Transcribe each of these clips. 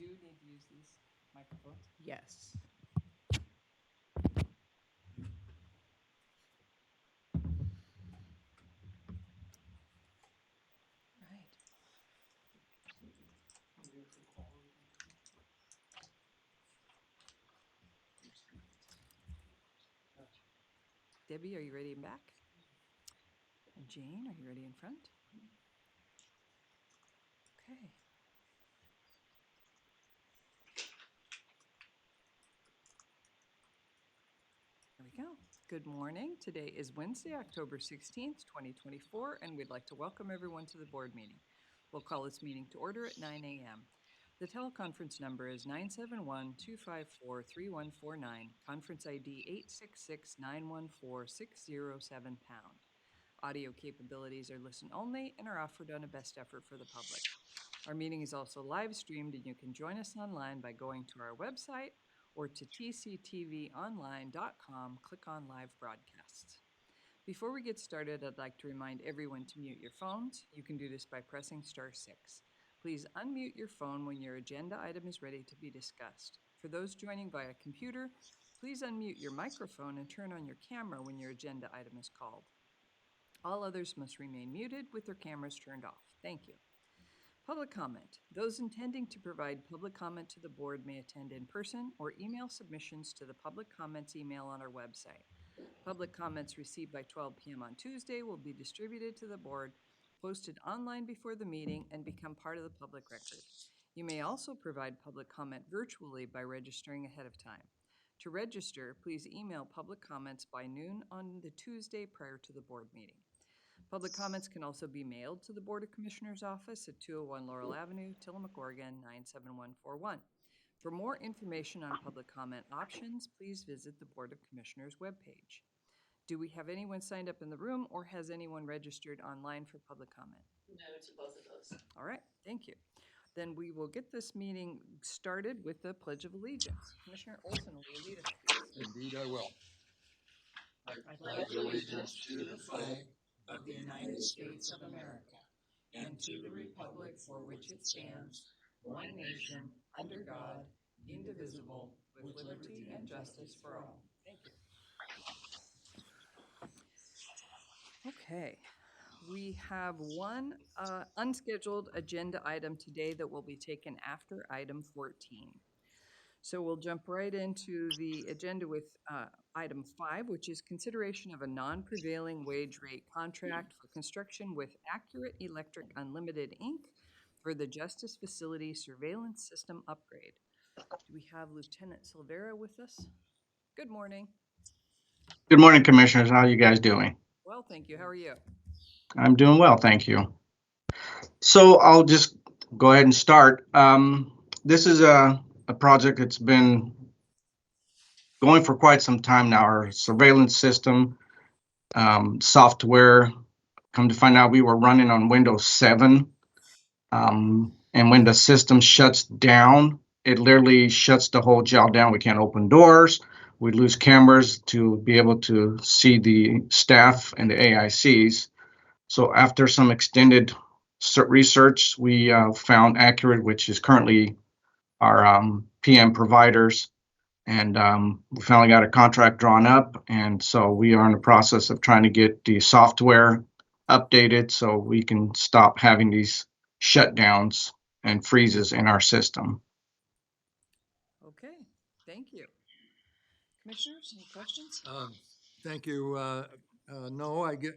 do need to use these microphones. Yes. Right. Debbie, are you ready in back? And Jane, are you ready in front? Okay. There we go. Good morning. Today is Wednesday, October 16th, 2024, and we'd like to welcome everyone to the board meeting. We'll call this meeting to order at 9 a.m. The teleconference number is 971-254-3149, conference ID 866-914-607#. Audio capabilities are listen only and are offered on a best effort for the public. Our meeting is also live streamed, and you can join us online by going to our website or to tctvonline.com, click on live broadcasts. Before we get started, I'd like to remind everyone to mute your phones. You can do this by pressing *6. Please unmute your phone when your agenda item is ready to be discussed. For those joining via computer, please unmute your microphone and turn on your camera when your agenda item is called. All others must remain muted with their cameras turned off. Thank you. Public comment. Those intending to provide public comment to the board may attend in person or email submissions to the public comments email on our website. Public comments received by 12 p.m. on Tuesday will be distributed to the board, posted online before the meeting, and become part of the public record. You may also provide public comment virtually by registering ahead of time. To register, please email public comments by noon on the Tuesday prior to the board meeting. Public comments can also be mailed to the Board of Commissioners office at 201 Laurel Avenue, Tillamook, Oregon 97141. For more information on public comment options, please visit the Board of Commissioners webpage. Do we have anyone signed up in the room, or has anyone registered online for public comment? No to both of those. All right, thank you. Then we will get this meeting started with the Pledge of Allegiance. Commissioner Olson, will you lead us, please? Indeed, I will. I pledge allegiance to the flag of the United States of America and to the republic for which it stands, one nation, under God, indivisible, with liberty and justice for all. Thank you. Okay, we have one unscheduled agenda item today that will be taken after item 14. So we'll jump right into the agenda with item 5, which is consideration of a non-prevailing wage rate contract for construction with Accurate Electric Unlimited, Inc. for the Justice Facility Surveillance System upgrade. Do we have Lieutenant Silvera with us? Good morning. Good morning, Commissioners. How are you guys doing? Well, thank you. How are you? I'm doing well, thank you. So I'll just go ahead and start. This is a project that's been going for quite some time now. Our surveillance system software, come to find out we were running on Windows 7. And when the system shuts down, it literally shuts the whole jail down. We can't open doors. We lose cameras to be able to see the staff and the AICs. So after some extended research, we found Accurate, which is currently our PM providers, and we finally got a contract drawn up. And so we are in the process of trying to get the software updated so we can stop having these shutdowns and freezes in our system. Okay, thank you. Commissioners, any questions? Thank you. No, I do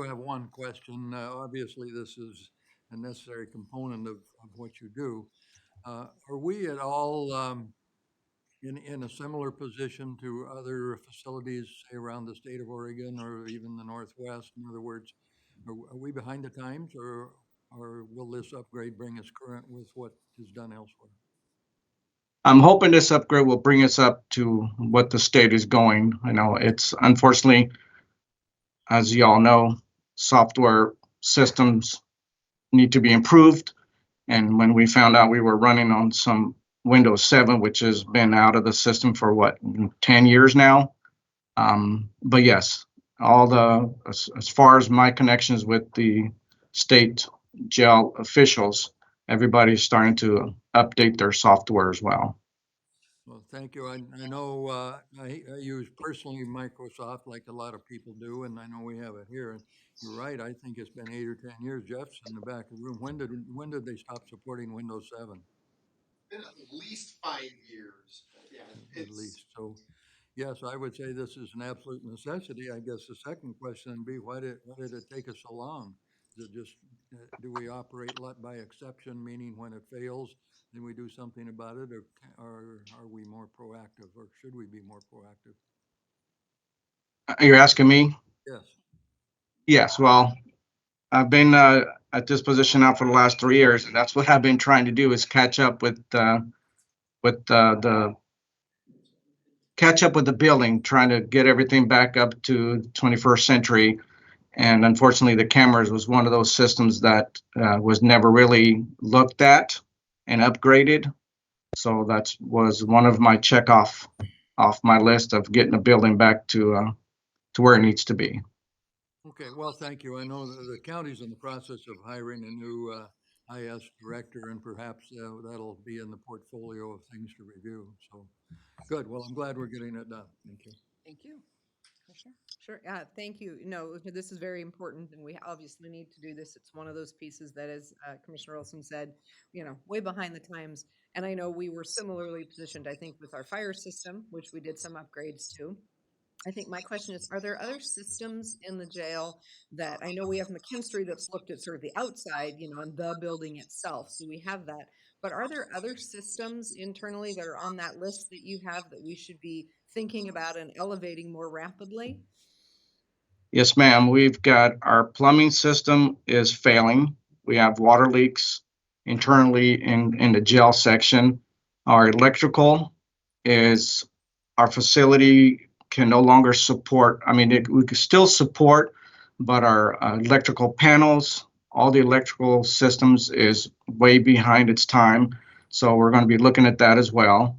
have one question. Obviously, this is a necessary component of what you do. Are we at all in a similar position to other facilities, say, around the state of Oregon or even the Northwest? In other words, are we behind the times, or will this upgrade bring us current with what is done elsewhere? I'm hoping this upgrade will bring us up to what the state is going. I know it's unfortunately, as you all know, software systems need to be improved. And when we found out we were running on some Windows 7, which has been out of the system for 10 years now. But yes, as far as my connections with the state jail officials, everybody's starting to update their software as well. Well, thank you. I know, I use personally Microsoft like a lot of people do, and I know we have it here. And you're right, I think it's been 8 or 10 years. Jeff's in the back of the room. When did they stop supporting Windows 7? Been at least 5 years. Yeah, At least, so, yes, I would say this is an absolute necessity. I guess the second question would be, why did it take us so long? Is it just, do we operate by exception, meaning when it fails, then we do something about it, or are we more proactive, or should we be more proactive? You're asking me? Yes, Yes, well, I've been at this position now for the last 3 years, and that's what I've been trying to do is the catch up with the building, trying to get everything back up to 21st century. And unfortunately, the cameras was one of those systems that was never really looked at and upgraded. So that was one of my off my list of getting the building back to where it needs to be. okay, well, thank you. I know the county's in the process of hiring a new IS director, and perhaps that'll be in the portfolio of things to review, so, good, well, I'm glad we're getting it done, thank you. Thank you. Commissioner? Sure. Thank you. No, this is very important, and we obviously need to do this. It's one of those pieces that, as Commissioner Olson said, way behind the times. And I know we were similarly positioned, I think, with our fire system, which we did some upgrades to. I think my question is, are there other systems in the jail that, I know we have McKinstry that's looked at sort of the outside, and the building itself, so we have that. But are there other systems internally that are on that list that you have that we should be thinking about and elevating more rapidly? Yes, ma'am. We've got our plumbing system is failing. We have water leaks internally in the jail section. Our electrical is, our facility can no longer support. I mean, we can still support, but our electrical panels, all the electrical systems is way behind its time. So we're going to be looking at that as well.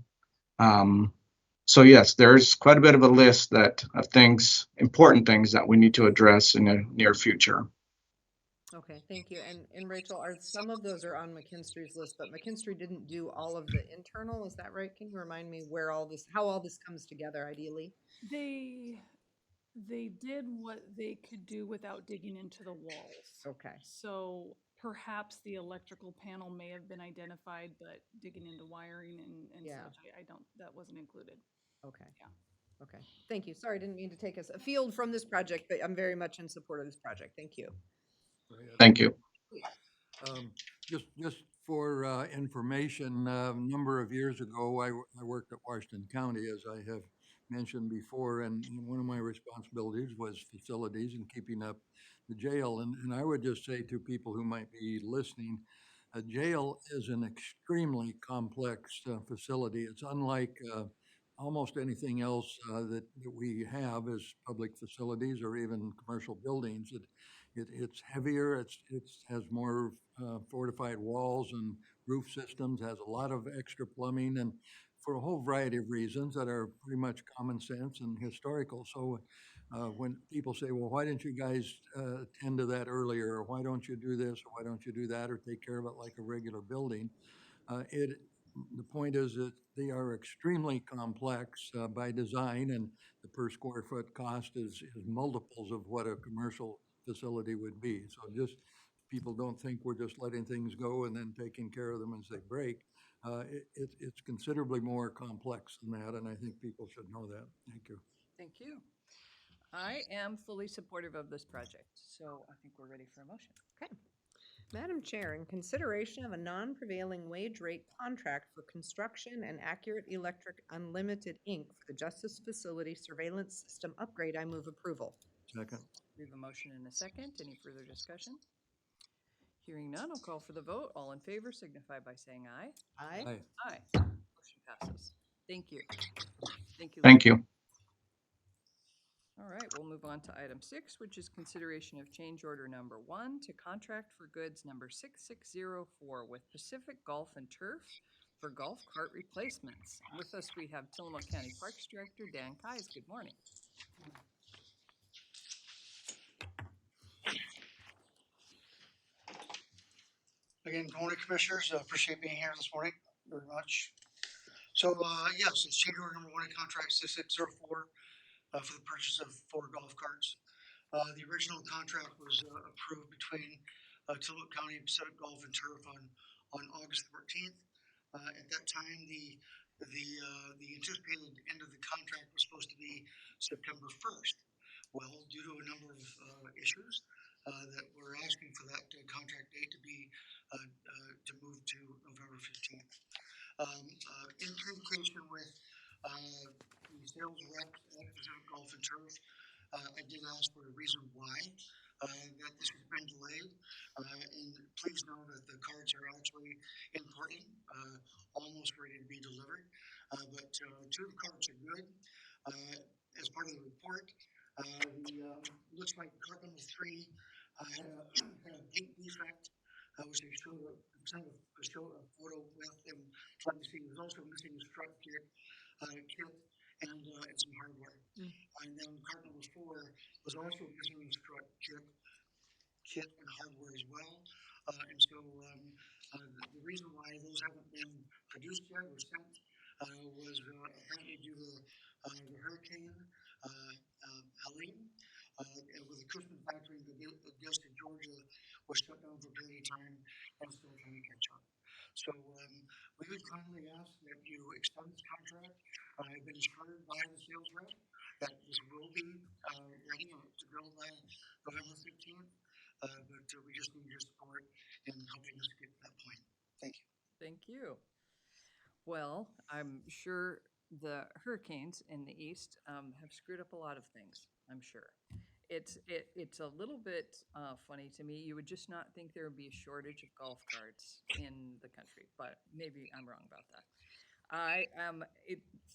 So yes, there's quite a bit of a list of things, important things that we need to address in the near future. Okay, thank you. And Rachel, some of those are on McKinstry's list, but McKinstry didn't do all of the internal, is that right? Can you remind me how all this comes together ideally? They did what they could do without digging into the walls. Okay. So perhaps the electrical panel may have been identified, but digging into wiring and Yeah. such, that wasn't included. Okay. Yeah. Okay. Thank you. Sorry, I didn't mean to take us afield from this project, but I'm very much in support of this project. Thank you. Thank you. Just for information, a number of years ago, I worked at Washington County, as I have mentioned before, and one of my responsibilities was facilities and keeping up the jail. And I would just say to people who might be listening, a jail is an extremely complex facility. It's unlike almost anything else that we have as public facilities or even commercial buildings. It's heavier, it has more fortified walls and roof systems, has a lot of extra plumbing, and for a whole variety of reasons that are pretty much common sense and historical. So when people say, well, why didn't you guys tend to that earlier? Or why don't you do this? Or why don't you do that? Or take care of it like a regular building? The point is that they are extremely complex by design, and the per square foot cost is multiples of what a commercial facility would be. So just people don't think we're just letting things go and then taking care of them as they break. It's considerably more complex than that, and I think people should know that. Thank you. Thank you. I am fully supportive of this project, so I think we're ready for a motion. Okay. Madam Chair, in consideration of a non-prevailing wage rate contract for construction and Accurate Electric Unlimited, Inc. for the Justice Facility Surveillance System upgrade, I move approval. Second. We have a motion and a second. Any further discussion? Hearing none, I'll call for the vote. All in favor signify by saying aye. Aye. Aye. Aye. Motion passes. Thank you. Thank you. Thank you. All right, we'll move on to item 6, which is consideration of change order number 1 to contract for goods number 6604 with Pacific Golf and Turf for golf cart replacements. With us, we have Tillamook County Parks Director Dan Keyes. Good morning. Again, good morning, Commissioners. Appreciate being here this morning very much. So, yes, it's change order number 1 in contract 6604 for the purchase of 4 golf carts. The original contract was approved between Tillamook County and Pacific Golf and Turf on August 14th. At that time, the anticipated end of the contract was supposed to be September 1st. Well, due to a number of issues, that we're asking for that contract date to be to move to November 15th. In communication with the sales reps at Pacific Golf and Turf, I did ask for a reason why that this has been delayed. And please know that the cards are actually in Portland, almost ready to be delivered. But 2 of the cards are good. As part of the report, looks like card number 3 had a paint defect, which they showed a photo with, and trying to see, it was also missing a strut kit and some hardware. And then card number 4 was also missing a strut kit and hardware as well. And so the reason why those haven't been produced yet or sent was apparently due to the hurricane Helene, with the Cushman factory in Augusta, Georgia, was shut down for a period of time and still trying to catch up. So we would kindly ask that you extend this contract. I've been assured by the sales rep that this will be ready to go by November 15th, but we just need your support in helping us get to that point. Thank you. Thank you. Well, I'm sure the hurricanes in the east have screwed up a lot of things, I'm sure. It's a little bit funny to me. You would just not think there would be a shortage of golf carts in the country, but maybe I'm wrong about that. I am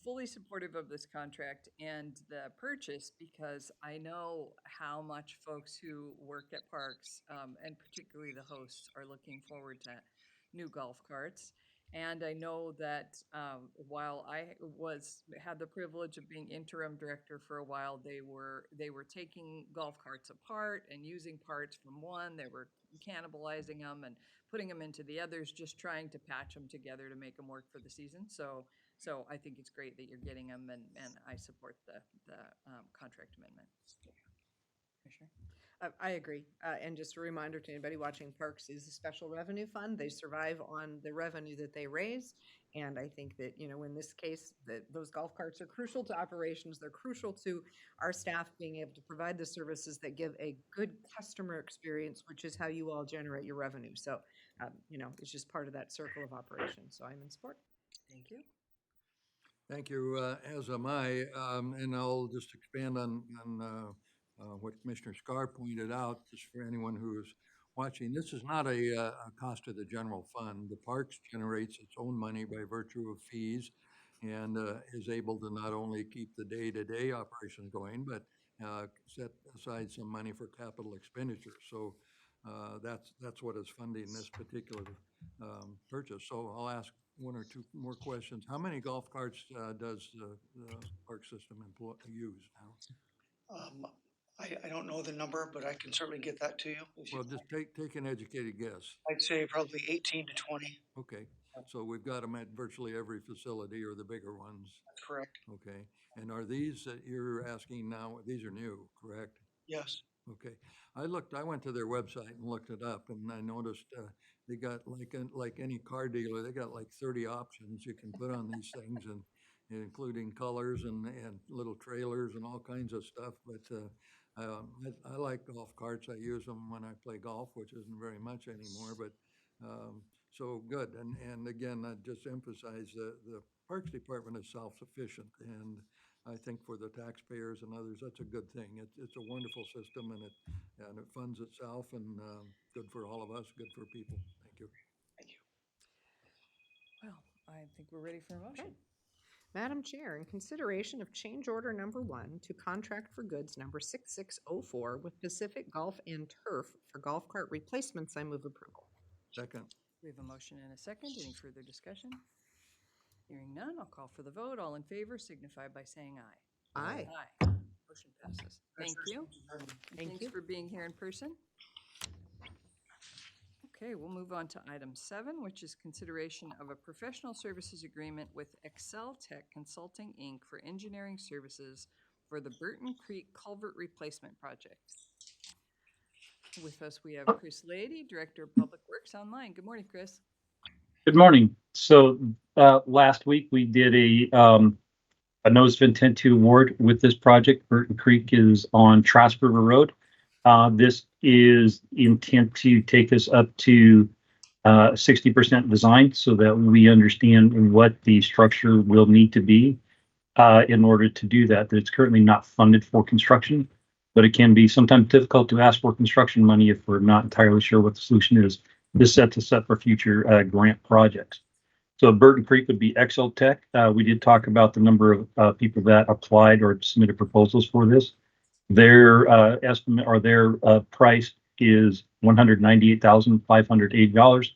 fully supportive of this contract and the purchase because I know how much folks who work at parks, and particularly the hosts, are looking forward to new golf carts. And I know that while I had the privilege of being interim director for a while, they were taking golf carts apart and using parts from one. They were cannibalizing them and putting them into the others, just trying to patch them together to make them work for the season. So I think it's great that you're getting them, and I support the contract amendment. Commissioner? I agree. And just a reminder to anybody watching, Parks is a special revenue fund. They survive on the revenue that they raise. And I think that, in this case, those golf carts are crucial to operations. They're crucial to our staff being able to provide the services that give a good customer experience, which is how you all generate your revenue. So, it's just part of that circle of operations. So I'm in support. Thank you. Thank you, as am I. And I'll just expand on what Commissioner Scar pointed out, just for anyone who's watching. This is not a cost to the general fund. The Parks generates its own money by virtue of fees and is able to not only keep the day-to-day operations going, but set aside some money for capital expenditures. So that's what is funding this particular purchase. So I'll ask 1 or 2 more questions. How many golf carts does the park system use now? I don't know the number, but I can certainly get that to you. Well, just take an educated guess. I'd say probably 18 to 20. Okay, so we've got them at virtually every facility, or the bigger ones. That's correct. Okay, and are these that you're asking now, these are new, correct? Yes. Okay, I went to their website and looked it up, and I noticed they got, like any car dealer, they got like 30 options you can put on these things, and including colors and little trailers and all kinds of stuff. But I like golf carts. I use them when I play golf, which isn't very much anymore, but so good. And again, I just emphasize the Parks Department is self-sufficient, and I think for the taxpayers and others, that's a good thing. It's a wonderful system, and it funds itself, and good for all of us, good for people. Thank you. Thank you. Well, I think we're ready for a motion. Okay. Madam Chair, in consideration of change order number 1 to contract for goods number 6604 with Pacific Golf and Turf for golf cart replacements, I move approval. Second. We have a motion and a second. Any further discussion? Hearing none, I'll call for the vote. All in favor signify by saying aye. Aye. Aye. Motion passes. Thank you. Thank Thanks you. for being here in person. Okay, we'll move on to item 7, which is consideration of a professional services agreement with Excel Tech Consulting, Inc. for engineering services for the Burton Creek Culvert Replacement Project. With us, we have Chris Lady, Director of Public Works online. Good morning, Chris. Good morning. So last week we did a notice of intent to award with this project. Burton Creek is on Trask River Road. This is intent to take us up to 60% design so that we understand what the structure will need to be in order to do that. It's currently not funded for construction, but it can be sometimes difficult to ask for construction money if we're not entirely sure what the solution is. This sets us up for future grant projects. So Burton Creek would be Excel Tech. We did talk about the number of people that applied or submitted proposals for this. Their estimate or their price is $198,580,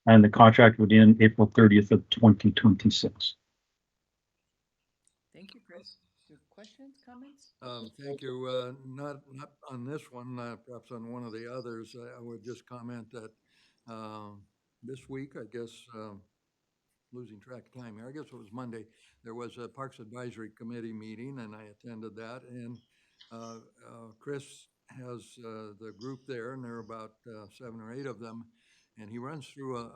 and the contract would end April 30th of 2026. Thank you, Chris. Questions, comments? Thank you. Not on this one, perhaps on one of the others. I would just comment that this week, I guess, losing track of time here, I guess it was Monday, there was a Parks Advisory Committee meeting, and I attended that. And Chris has the group there, and there are about 7 or 8 of them. And he runs through a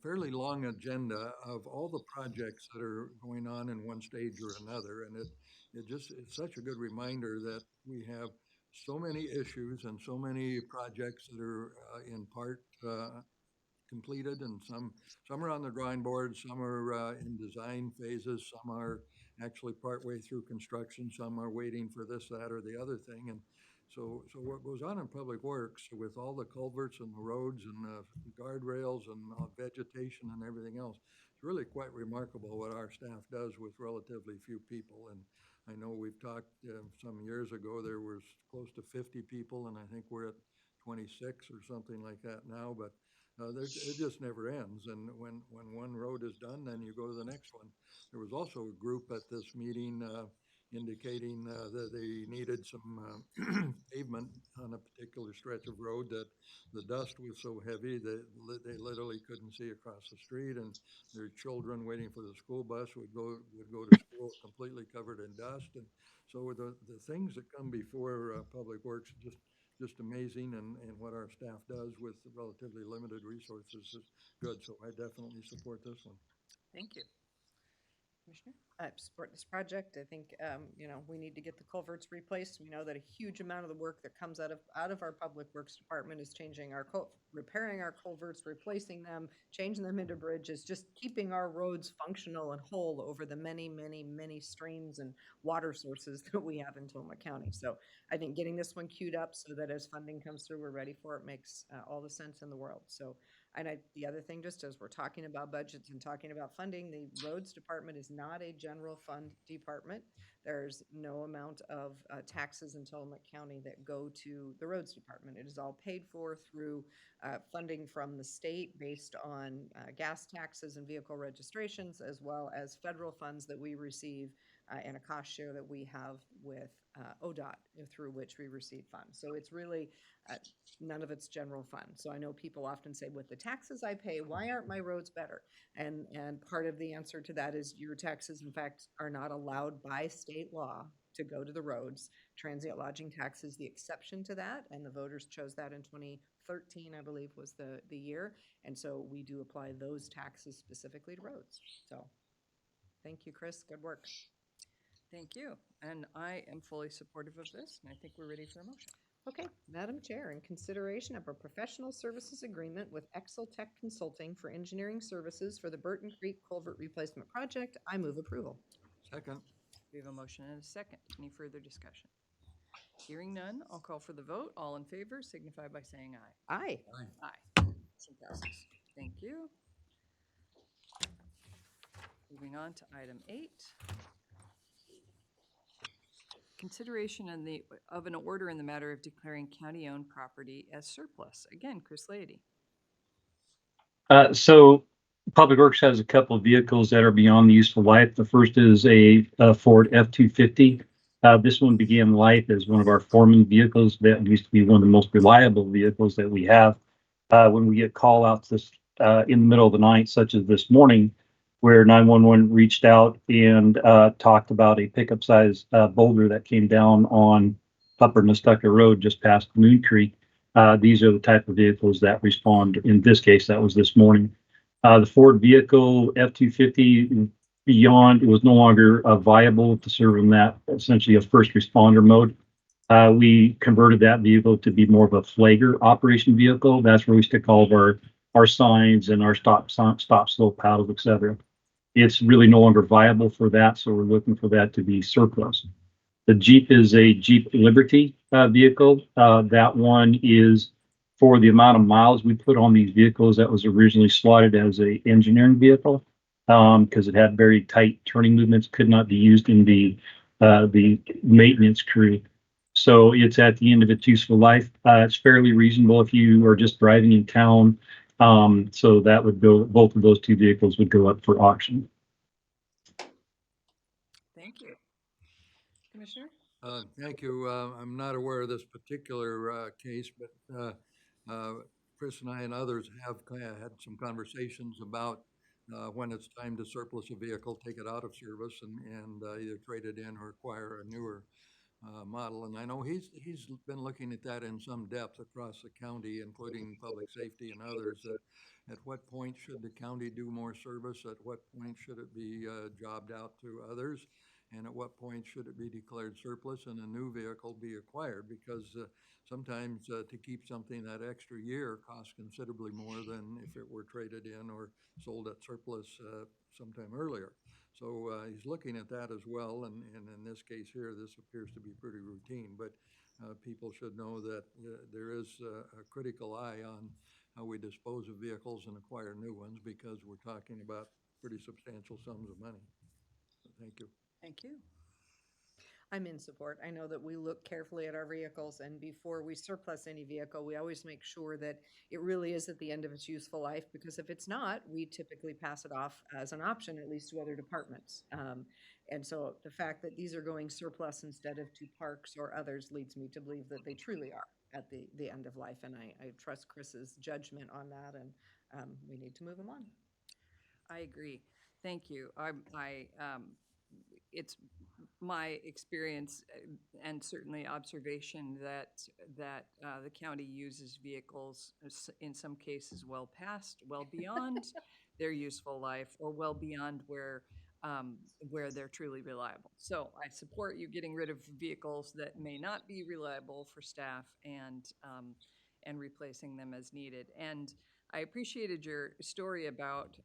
fairly long agenda of all the projects that are going on in one stage or another. And it's such a good reminder that we have so many issues and so many projects that are in part completed, and some are on the drawing board, some are in design phases, some are actually partway through construction, some are waiting for this, that, or the other thing. And so what goes on in Public Works with all the culverts and the roads and the guardrails and vegetation and everything else, it's really quite remarkable what our staff does with relatively few people. And I know we've talked some years ago, there was close to 50 people, and I think we're at 26 or something like that now, but it just never ends. And when one road is done, then you go to the next one. There was also a group at this meeting indicating that they needed some pavement on a particular stretch of road, that the dust was so heavy that they literally couldn't see across the street, and their children waiting for the school bus would go to school completely covered in dust. And so the things that come before Public Works just amazing, and what our staff does with relatively limited resources is good. So I definitely support this one. Thank you. Commissioner? I support this project. I think, we need to get the culverts replaced. We know that a huge amount of the work that comes out of our Public Works Department is changing repairing our culverts, replacing them, changing them into bridges, just keeping our roads functional and whole over the many, many, many streams and water sources that we have in Tillamook County. So I think getting this one queued up so that as funding comes through, we're ready for it makes all the sense in the world. So, the other thing, just as we're talking about budgets and talking about funding, the roads department is not a general fund department. There's no amount of taxes in Tillamook County that go to the roads department. It is all paid for through funding from the state based on gas taxes and vehicle registrations, as well as federal funds that we receive and a cost share that we have with ODOT, through which we receive funds. So it's really none of it's general fund. So I know people often say, with the taxes I pay, why aren't my roads better? And part of the answer to that is your taxes, in fact, are not allowed by state law to go to the roads. Transient lodging tax is the exception to that, and the voters chose that in 2013, I believe, was the year. And so we do apply those taxes specifically to roads. So thank you, Chris. Good work. Thank you. And I am fully supportive of this, and I think we're ready for a motion. Okay, Madam Chair, in consideration of a professional services agreement with Excel Tech Consulting for engineering services for the Burton Creek Culvert Replacement Project, I move approval. Second. We have a motion and a second. Any further discussion? Hearing none, I'll call for the vote. All in favor signify by saying aye. Aye. Aye. Motion passes. Thank you. Moving on to item 8. Consideration of an order in the matter of declaring county-owned property as surplus. Again, Chris Lady. So Public Works has a couple of vehicles that are beyond the useful life. The first is a Ford F-250. This one began life as one of our foreman vehicles. That used to be one of the most reliable vehicles that we have. when we get call outs in the middle of the night, such as this morning, where 911 reached out and talked about a pickup size boulder that came down on Upper Nestucca Road just past Moon Creek. These are the type of vehicles that respond. In this case, that was this morning. The Ford vehicle F-250 Beyond was no longer viable to serve in that essentially a first responder mode. We converted that vehicle to be more of a flagger operation vehicle. That's where we stick all of our signs and our stop, slow paddles, etc. It's really no longer viable for that, so we're looking for that to be surplus. The Jeep is a Jeep Liberty vehicle. That one is for the amount of miles we put on these vehicles. That was originally slotted as a engineering vehicle because it had very tight turning movements, could not be used in the maintenance crew. So it's at the end of its useful life. It's fairly reasonable if you are just driving in town. So that would go, both of those two vehicles would go up for auction. Thank you. Commissioner? Thank you. I'm not aware of this particular case, but Chris and I and others have had some conversations about when it's time to surplus a vehicle, take it out of service and either trade it in or acquire a newer model. And I know he's been looking at that in some depth across the county, including public safety and others. At what point should the county do more service? At what point should it be jobbed out to others? And at what point should it be declared surplus and a new vehicle be acquired? Because sometimes to keep something that extra year costs considerably more than if it were traded in or sold at surplus sometime earlier. So he's looking at that as well, and in this case here, this appears to be pretty routine, but people should know that there is a critical eye on how we dispose of vehicles and acquire new ones, because we're talking about pretty substantial sums of money. So thank you. Thank you. I'm in support. I know that we look carefully at our vehicles, and before we surplus any vehicle, we always make sure that it really is at the end of its useful life, because if it's not, we typically pass it off as an option, at least to other departments. And so the fact that these are going surplus instead of to parks or others leads me to believe that they truly are at the end of life. And I trust Chris's judgment on that, and we need to move them on. I agree. Thank you. It's my experience and certainly observation that the county uses vehicles in some cases well beyond their useful life, or well beyond where they're truly reliable. So I support you getting rid of vehicles that may not be reliable for staff and replacing them as needed. And I appreciated your story about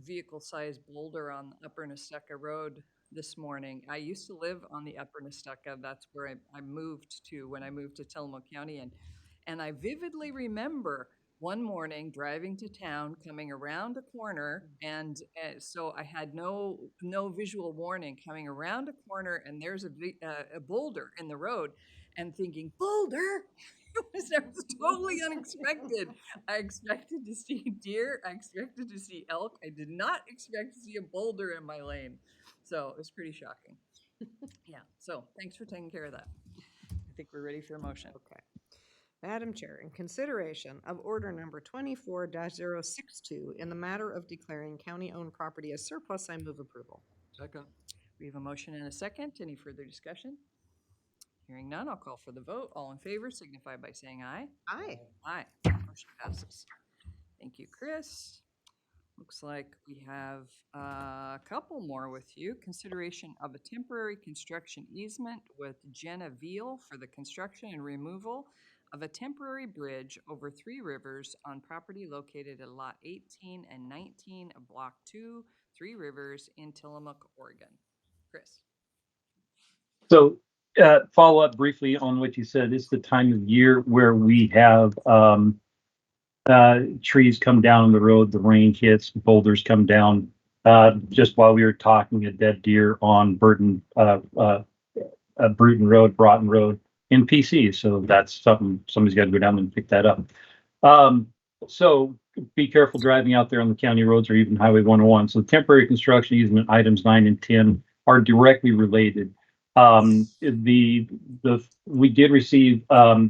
vehicle-sized boulder on Upper Nestucca Road this morning. I used to live on the Upper Nestucca. That's where I moved to when I moved to Tillamook County. And I vividly remember one morning driving to town, coming around a corner, and so I had no visual warning, coming around a corner, and there's a boulder in the road, and thinking, boulder? That was totally unexpected. I expected to see deer. I expected to see elk. I did not expect to see a boulder in my lane. So it was pretty shocking. Yeah. So thanks for taking care of that. I think we're ready for a motion. Okay. Madam Chair, in consideration of order number 24-062 in the matter of declaring county-owned property as surplus, I move approval. Second. We have a motion and a second. Any further discussion? Hearing none, I'll call for the vote. All in favor signify by saying aye. Aye. Aye. Motion passes. Thank you, Chris. Looks like we have a couple more with you. Consideration of a temporary construction easement with Jenna Veal for the construction and removal of a temporary bridge over 3 rivers on property located at Lot 18 and 19 of Block 2, 3 Rivers in Tillamook, Oregon. Chris. So follow up briefly on what you said. It's the time of year where we have trees come down the road, the rain hits, boulders come down. Just while we were talking, a dead deer on Broughton Road in PC. So that's something, somebody's got to go down and pick that up. So be careful driving out there on the county roads or even Highway 101. So temporary construction easement items 9 and 10 are directly related. We did receive a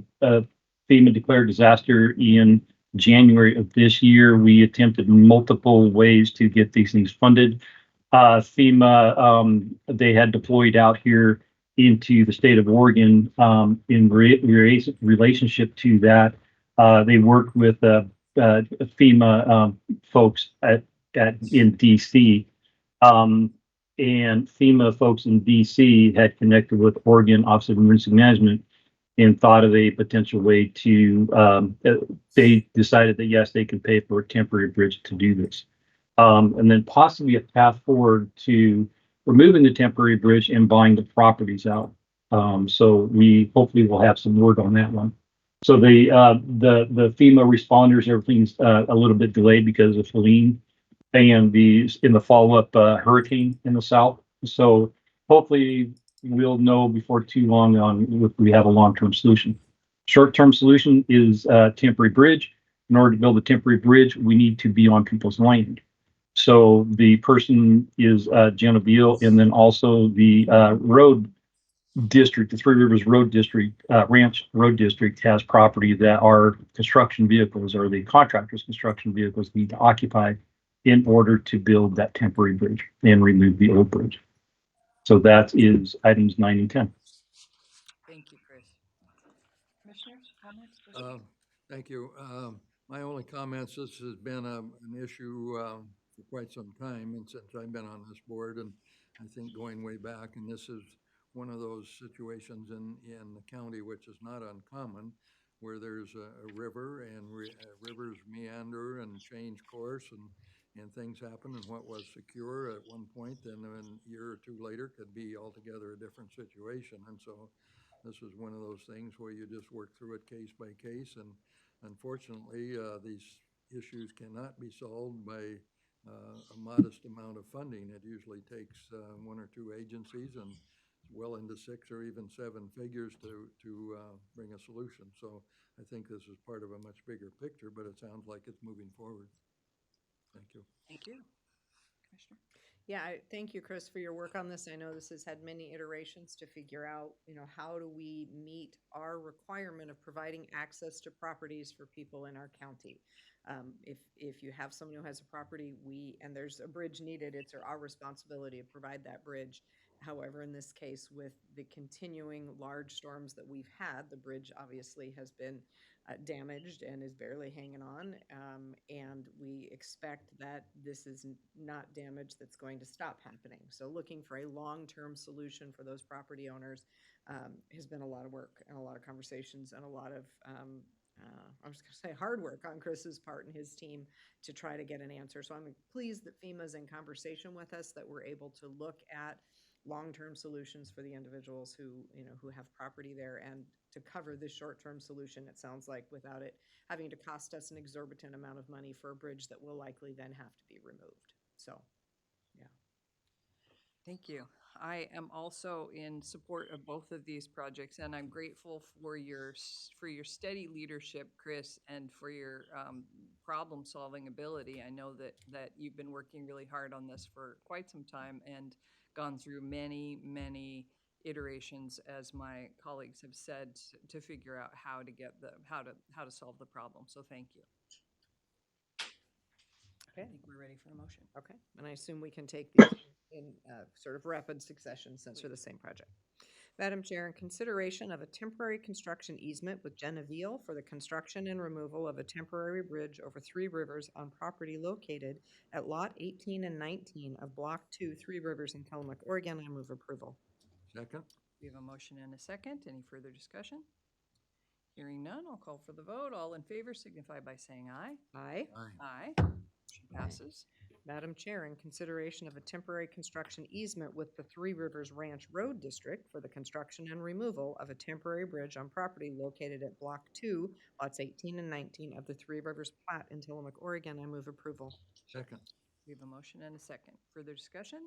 FEMA declared disaster in January of this year. We attempted multiple ways to get these things funded. FEMA, they had deployed out here into the state of Oregon in relationship to that. They worked with FEMA folks in DC. And FEMA folks in DC had connected with Oregon Office of Emergency Management and thought of a potential way to, they decided that yes, they could pay for a temporary bridge to do this. And then possibly a path forward to removing the temporary bridge and buying the properties out. So we hopefully will have some word on that one. So the FEMA responders, everything's a little bit delayed because of Helene and in the follow-up hurricane in the south. So hopefully we'll know before too long on if we have a long-term solution. Short-term solution is a temporary bridge. In order to build a temporary bridge, we need to be on people's land. So the person is Genevieve, and then also the road district, the Three Rivers Road District, Ranch Road District has property that are construction vehicles or the contractor's construction vehicles need to occupy in order to build that temporary bridge and remove the old bridge. So that is items 9 and 10. Thank you, Chris. Commissioners, comments? questions? Thank you. My only comments, this has been an issue for quite some time and since I've been on this board, and I think going way back, and this is one of those situations in the county which is not uncommon, where there's a river and rivers meander and change course and things happen, and what was secure at one point, then a year or two later could be altogether a different situation. And so this is one of those things where you just work through it case by case, and unfortunately, these issues cannot be solved by a modest amount of funding. It usually takes one or two agencies and well into 6 or even 7 figures to bring a solution. So I think this is part of a much bigger picture, but it sounds like it's moving forward. Thank you. Thank you. Commissioner? Yeah, thank you, Chris, for your work on this. I know this has had many iterations to figure out, how do we meet our requirement of providing access to properties for people in our county. If you have someone who has a property, and there's a bridge needed, it's our responsibility to provide that bridge. However, in this case, with the continuing large storms that we've had, the bridge obviously has been damaged and is barely hanging on. And we expect that this is not damage that's going to stop happening. So looking for a long-term solution for those property owners has been a lot of work and a lot of conversations and a lot of, I was going to say hard work on Chris's part and his team to try to get an answer. So I'm pleased that FEMA's in conversation with us, that we're able to look at long-term solutions for the individuals who have property there, and to cover this short-term solution, it sounds like, without it having to cost us an exorbitant amount of money for a bridge that will likely then have to be removed. So, yeah. Thank you. I am also in support of both of these projects, and I'm grateful for your steady leadership, Chris, and for your problem-solving ability. I know that you've been working really hard on this for quite some time and gone through many, many iterations, as my colleagues have said, to figure out how to solve the problem. So thank you. Okay. I think we're ready for a motion. Okay, and I assume we can take these in sort of rapid succession since they're the same project. Madam Chair, in consideration of a temporary construction easement with Genevieve for the construction and removal of a temporary bridge over Three Rivers on property located at Lot 18 and 19 of Block 2, Three Rivers in Tillamook, Oregon, I move approval. Second? We have a motion and a second. Any further discussion? Hearing none, I'll call for the vote. All in favor signify by saying aye. Aye. Aye. Motion passes. Madam Chair, in consideration of a temporary construction easement with the Three Rivers Ranch Road District for the construction and removal of a temporary bridge on property located at Block 2, lots 18 and 19 of the Three Rivers Plat in Tillamook, Oregon, I move approval. Second. We have a motion and a second. Further discussion?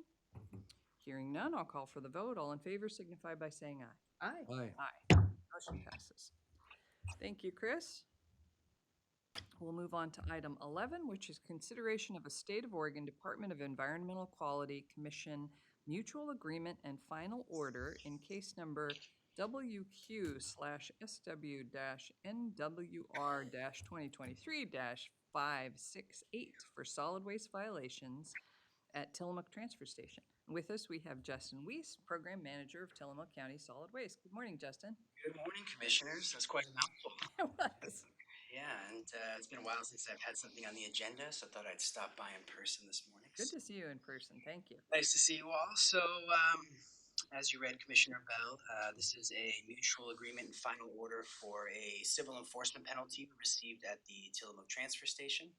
Hearing none, I'll call for the vote. All in favor signify by saying aye. Aye. Aye. Aye. Motion passes. Thank you, Chris. We'll move on to item 11, which is consideration of a State of Oregon Department of Environmental Quality Commission mutual agreement and final order in case number WQ/SW-NWR-2023-568 for solid waste violations at Tillamook Transfer Station. With us, we have Justin Weiss, Program Manager of Tillamook County Solid Waste. Good morning, Justin. Good morning, Commissioners. That's quite a mouthful. It was. Yeah, and it's been a while since I've had something on the agenda, so I thought I'd stop by in person this morning. Good to see you in person. Thank you. Nice to see you all. So, as you read, Commissioner Bell, this is a mutual agreement and final order for a civil enforcement penalty we received at the Tillamook Transfer Station.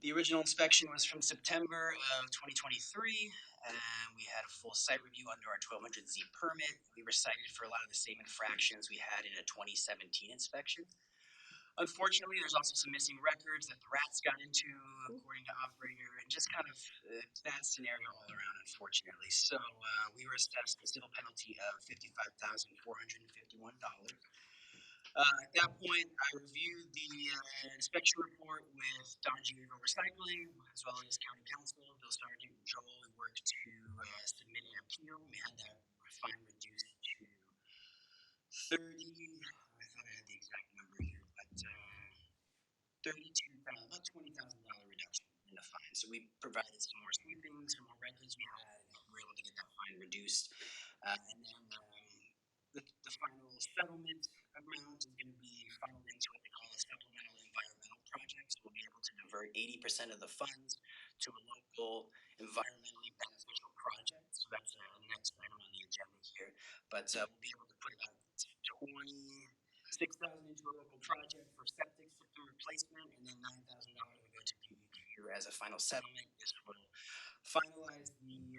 The original inspection was from September of 2023, and we had a full site review under our 1200Z permit. We were cited for a lot of the same infractions we had in a 2017 inspection. Unfortunately, there's also some missing records that the rats got into, according to operator, and just kind of a bad scenario all around, unfortunately. So we were assessed a civil penalty of $55,451. At that point, I reviewed the inspection report with Don Giovanni Recycling, as well as County Council, Bill Sargent, and Joel. We worked to submit an appeal. We had that fine reduced to 30. I thought I had the exact number here, but about $20,000 reduction in the fine. So we provided some more sweepings, some more records we had, and we were able to get that fine reduced. And then the final settlement amount is going to be funneled into what they call a supplemental environmental project. So we'll be able to divert 80% of the funds to a local environmentally beneficial project. So that's the next item on the agenda here. But we'll be able to put about $26,000 into a local project for septic system replacement, and then $9,000 will go to DEQ as a final settlement. This will finalize the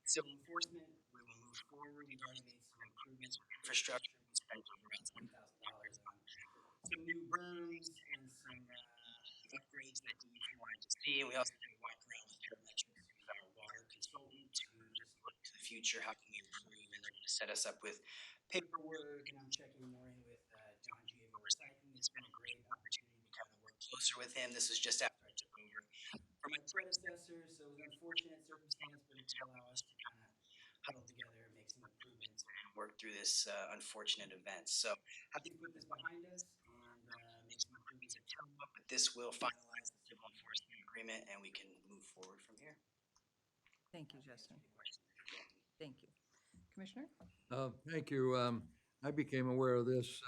civil enforcement. We will move forward. We've already made some improvements with infrastructure. We spent over around $20,000 on some new berms and some upgrades that DEQ wanted to see. We also did a walk around with Parametrics, who's our water consultant, to just look to the future. How can we improve? And they're going to set us up with paperwork, and I'm checking more in with Don Giovanni Recycling. It's been a great opportunity to kind of work closer with him. This was just after I took over from my predecessor, so it was an unfortunate circumstance, but it did allow us to kind of huddle together and make some improvements and work through this unfortunate event. So happy to put this behind us and make some improvements at Tillamook, but this will finalize the civil enforcement agreement, and we can move forward from here. Thank you, Justin. Thank you. Commissioner? Thank you. I became aware of this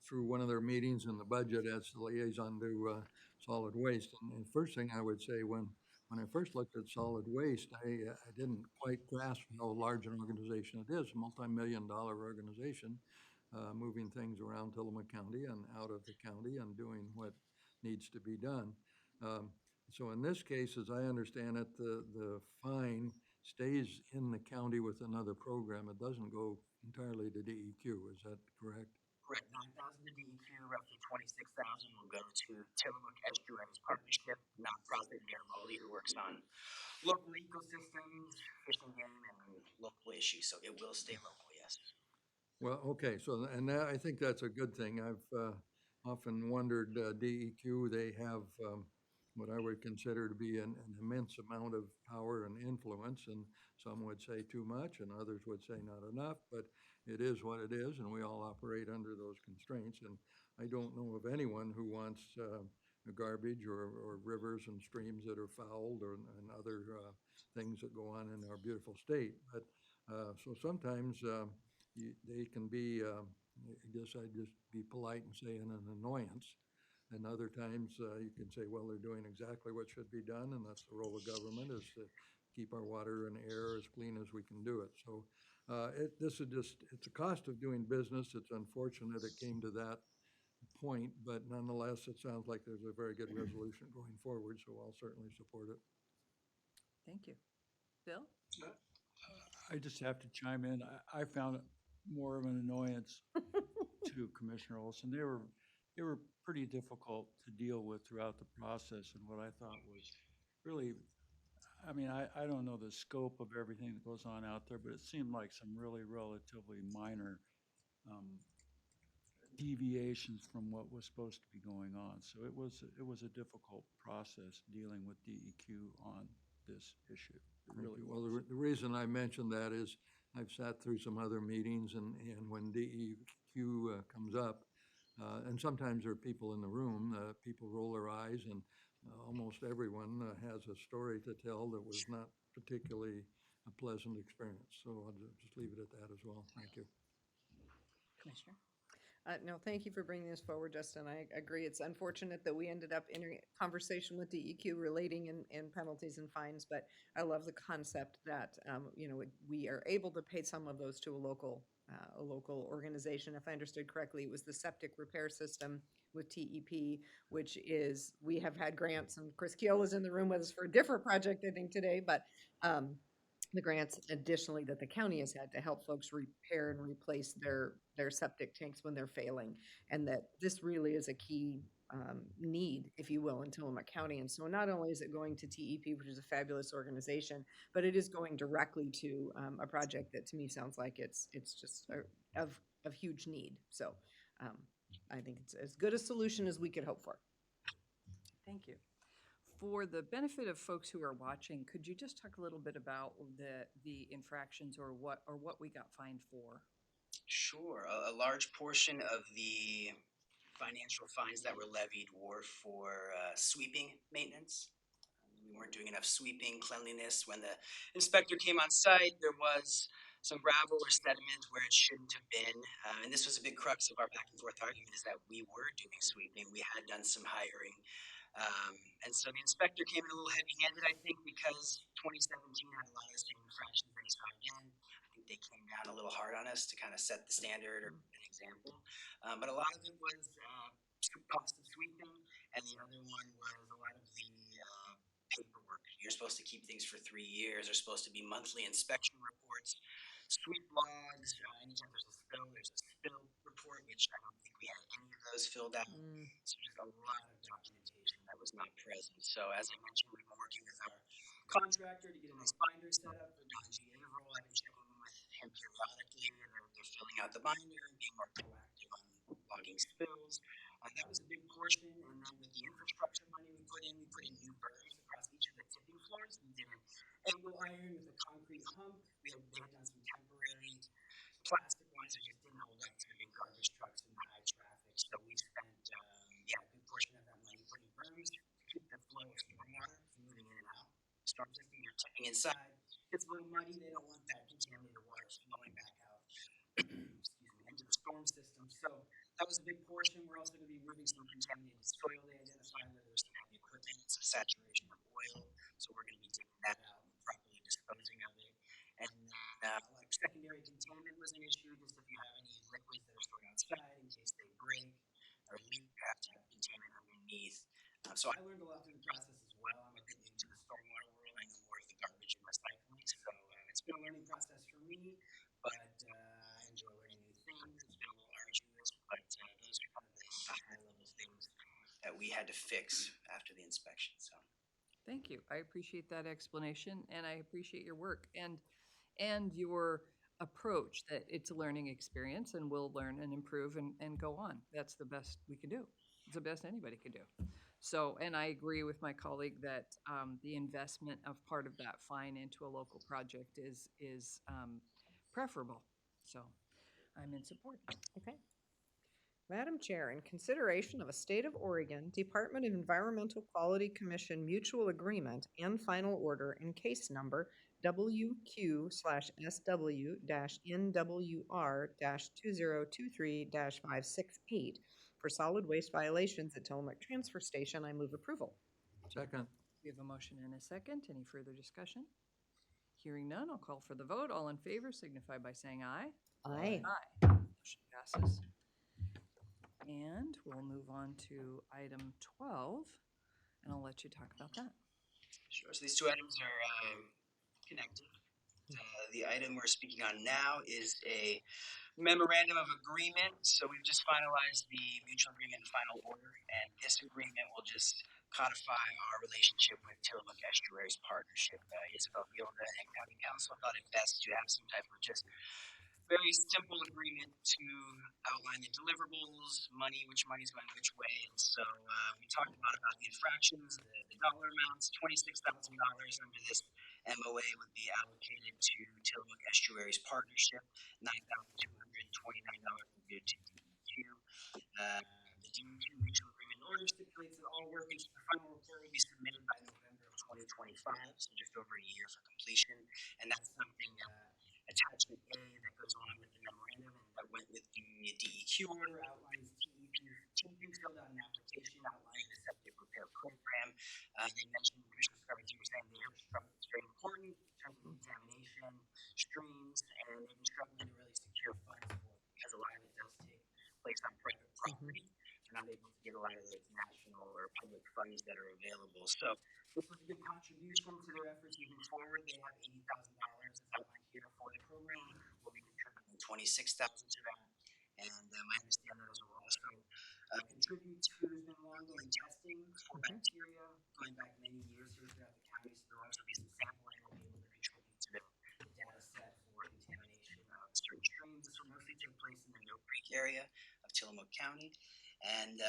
through one of their meetings in the budget as the liaison to solid waste. And the first thing I would say, when I first looked at solid waste, I didn't quite grasp how large an organization it is, a multi-million-dollar organization, moving things around Tillamook County and out of the county and doing what needs to be done. So in this case, as I understand it, the fine stays in the county with another program. It doesn't go entirely to DEQ. Is that correct? Correct. $9,000 to DEQ, roughly $26,000 will go to Tillamook Estuaries Partnership, nonprofit Garibaldi, who works on local ecosystems, fishing game, and local issues. So it will stay local, yes. Well, okay. So, and that, I think that's a good thing. I've often wondered, DEQ, they have what I would consider to be an immense amount of power and influence, and some would say too much and others would say not enough, but it is what it is, and we all operate under those constraints. And I don't know of anyone who wants garbage or rivers and streams that are fouled and other things that go on in our beautiful state. But so sometimes they can be, I guess I'd just be polite and say an annoyance. And other times you can say, well, they're doing exactly what should be done, and that's the role of government, is to keep our water and air as clean as we can do it. So this is just, it's a cost of doing business. It's unfortunate it came to that point, but nonetheless, it sounds like there's a very good resolution going forward, so I'll certainly support it. Thank you. Bill? I just have to chime in. I found it more of an annoyance to Commissioner Olson. They were pretty difficult to deal with throughout the process, and what I thought was really, I mean, I don't know the scope of everything that goes on out there, but it seemed like some really relatively minor deviations from what was supposed to be going on. So it was a difficult process dealing with DEQ on this issue. It really was. Well, the reason I mentioned that is I've sat through some other meetings and when DEQ comes up, and sometimes there are people in the room, people roll their eyes and almost everyone has a story to tell that was not particularly a pleasant experience. So I'll just leave it at that as well. Thank you. Commissioner? No, thank you for bringing this forward, Justin. I agree. It's unfortunate that we ended up in a conversation with DEQ relating in penalties and fines, but I love the concept that, we are able to pay some of those to a local organization. If I understood correctly, it was the septic repair system with TEP, which is, we have had grants, and Chris Keel was in the room with us for a different project, I think, today, but the grants additionally that the county has had to help folks repair and replace their septic tanks when they're failing, and that this really is a key need, if you will, in Tillamook County. And so not only is it going to TEP, which is a fabulous organization, but it is going directly to a project that to me sounds like it's just of huge need. So I think it's as good a solution as we could hope for. Thank you. For the benefit of folks who are watching, could you just talk a little bit about the infractions or what we got fined for? Sure. A large portion of the financial fines that were levied were for sweeping maintenance. We weren't doing enough sweeping, cleanliness. When the inspector came on site, there was some gravel or sediment where it shouldn't have been. And this was a big crux of our back and forth argument, is that we were doing sweeping. We had done some hiring. And so the inspector came in a little heavy-handed, I think, because 2017 had a lot of the same infractions that he saw again. I think they came down a little hard on us to kind of set the standard or an example. But a lot of it was cost of sweeping, and the other one was a lot of the paperwork. You're supposed to keep things for 3 years. There's supposed to be monthly inspection reports, sweep logs. Anytime there's a spill report, which I don't think we had any of those filled out. So just a lot of documentation that was not present. So as I mentioned, we've been working with our contractor to get a nice binder set up for Don G. Averill. I've been checking with him periodically, and they're filling out the binder and being more proactive on logging spills. That was a big portion. And then with the infrastructure money we put in new berms across each of the tipping floors. We did an angle iron with a concrete hump. They had done some temporary plastic ones that just didn't hold up to big garbage trucks and high traffic. So we spent a good portion of that money putting berms to keep the flow of stormwater from moving in and out. Storm system, you're tipping inside. It's a little muddy. They don't want that contaminated water flowing back out into the storm system. So that was a big portion. We're also going to be moving some contaminated soil. They identified that there was some heavy equipment and some saturation of oil. So we're going to be digging that out and properly disposing of it. And then like secondary containment was an issue. Just if you have any liquids that are stored outside, in case they break or leak, you have to have containment underneath. So I learned a lot through the process as well. I'm a bit new to the stormwater world. I know more of the garbage and recycling. So it's been a learning process for me, but I enjoy learning new things. It's been a little arduous, but those are kind of the high-level things that we had to fix after the inspection. So, thank you. I appreciate that explanation, and I appreciate your work and your approach that it's a learning experience, and we'll learn and improve and go on. That's the best we can do. It's the best anybody can do. So, and I agree with my colleague that the investment of part of that fine into a local project is preferable. So I'm in support. Okay. Madam Chair, in consideration of a State of Oregon Department of Environmental Quality Commission mutual agreement and final order in case number WQ/SW-NWR-2023-568 for solid waste violations at Tillamook Transfer Station, I move approval. Second. We have a motion and a second. Any further discussion? Hearing none, I'll call for the vote. All in favor signify by saying aye. Aye. Aye. Motion passes. And we'll move on to item 12, and I'll let you talk about that. sure. So these two items are connected. The item we're speaking on now is a memorandum of agreement. So we've just finalized the mutual agreement and final order, and this agreement will just codify our relationship with Tillamook Estuaries Partnership. Isabel Gilda and County Council thought it best to have some type of just very simple agreement to outline the deliverables, which money's going which way. And so we talked about the infractions, the dollar amounts, $26,000 under this MOA would be allocated to Tillamook Estuaries Partnership. $9,229 would go to DEQ. The DEQ mutual agreement order stipulates that all work into the final report will be submitted by November of 2025, so just over a year for completion. And that's something, attachment A that goes along with the memorandum and that went with the DEQ order outlines TEP filled out an application outlining the septic repair program. They mentioned, Commissioner Scarpelli was saying they struck it's very important in terms of contamination, streams, and they've been struggling to really secure funds for it because a lot of it does take place on private property. They're not able to get a lot of those national or public funds that are available. So this was a good contribution to their efforts moving forward. They have $80,000 as outlined here for the program. We'll be contributing $26,000 to that. And I understand that as well. Also contribute to, there's been ongoing testing for bacteria going back many years here throughout the county. So there'll also be some sampling we'll be able to contribute to the data set for contamination of certain streams. This will mostly take place in the Mill Creek area of Tillamook County. And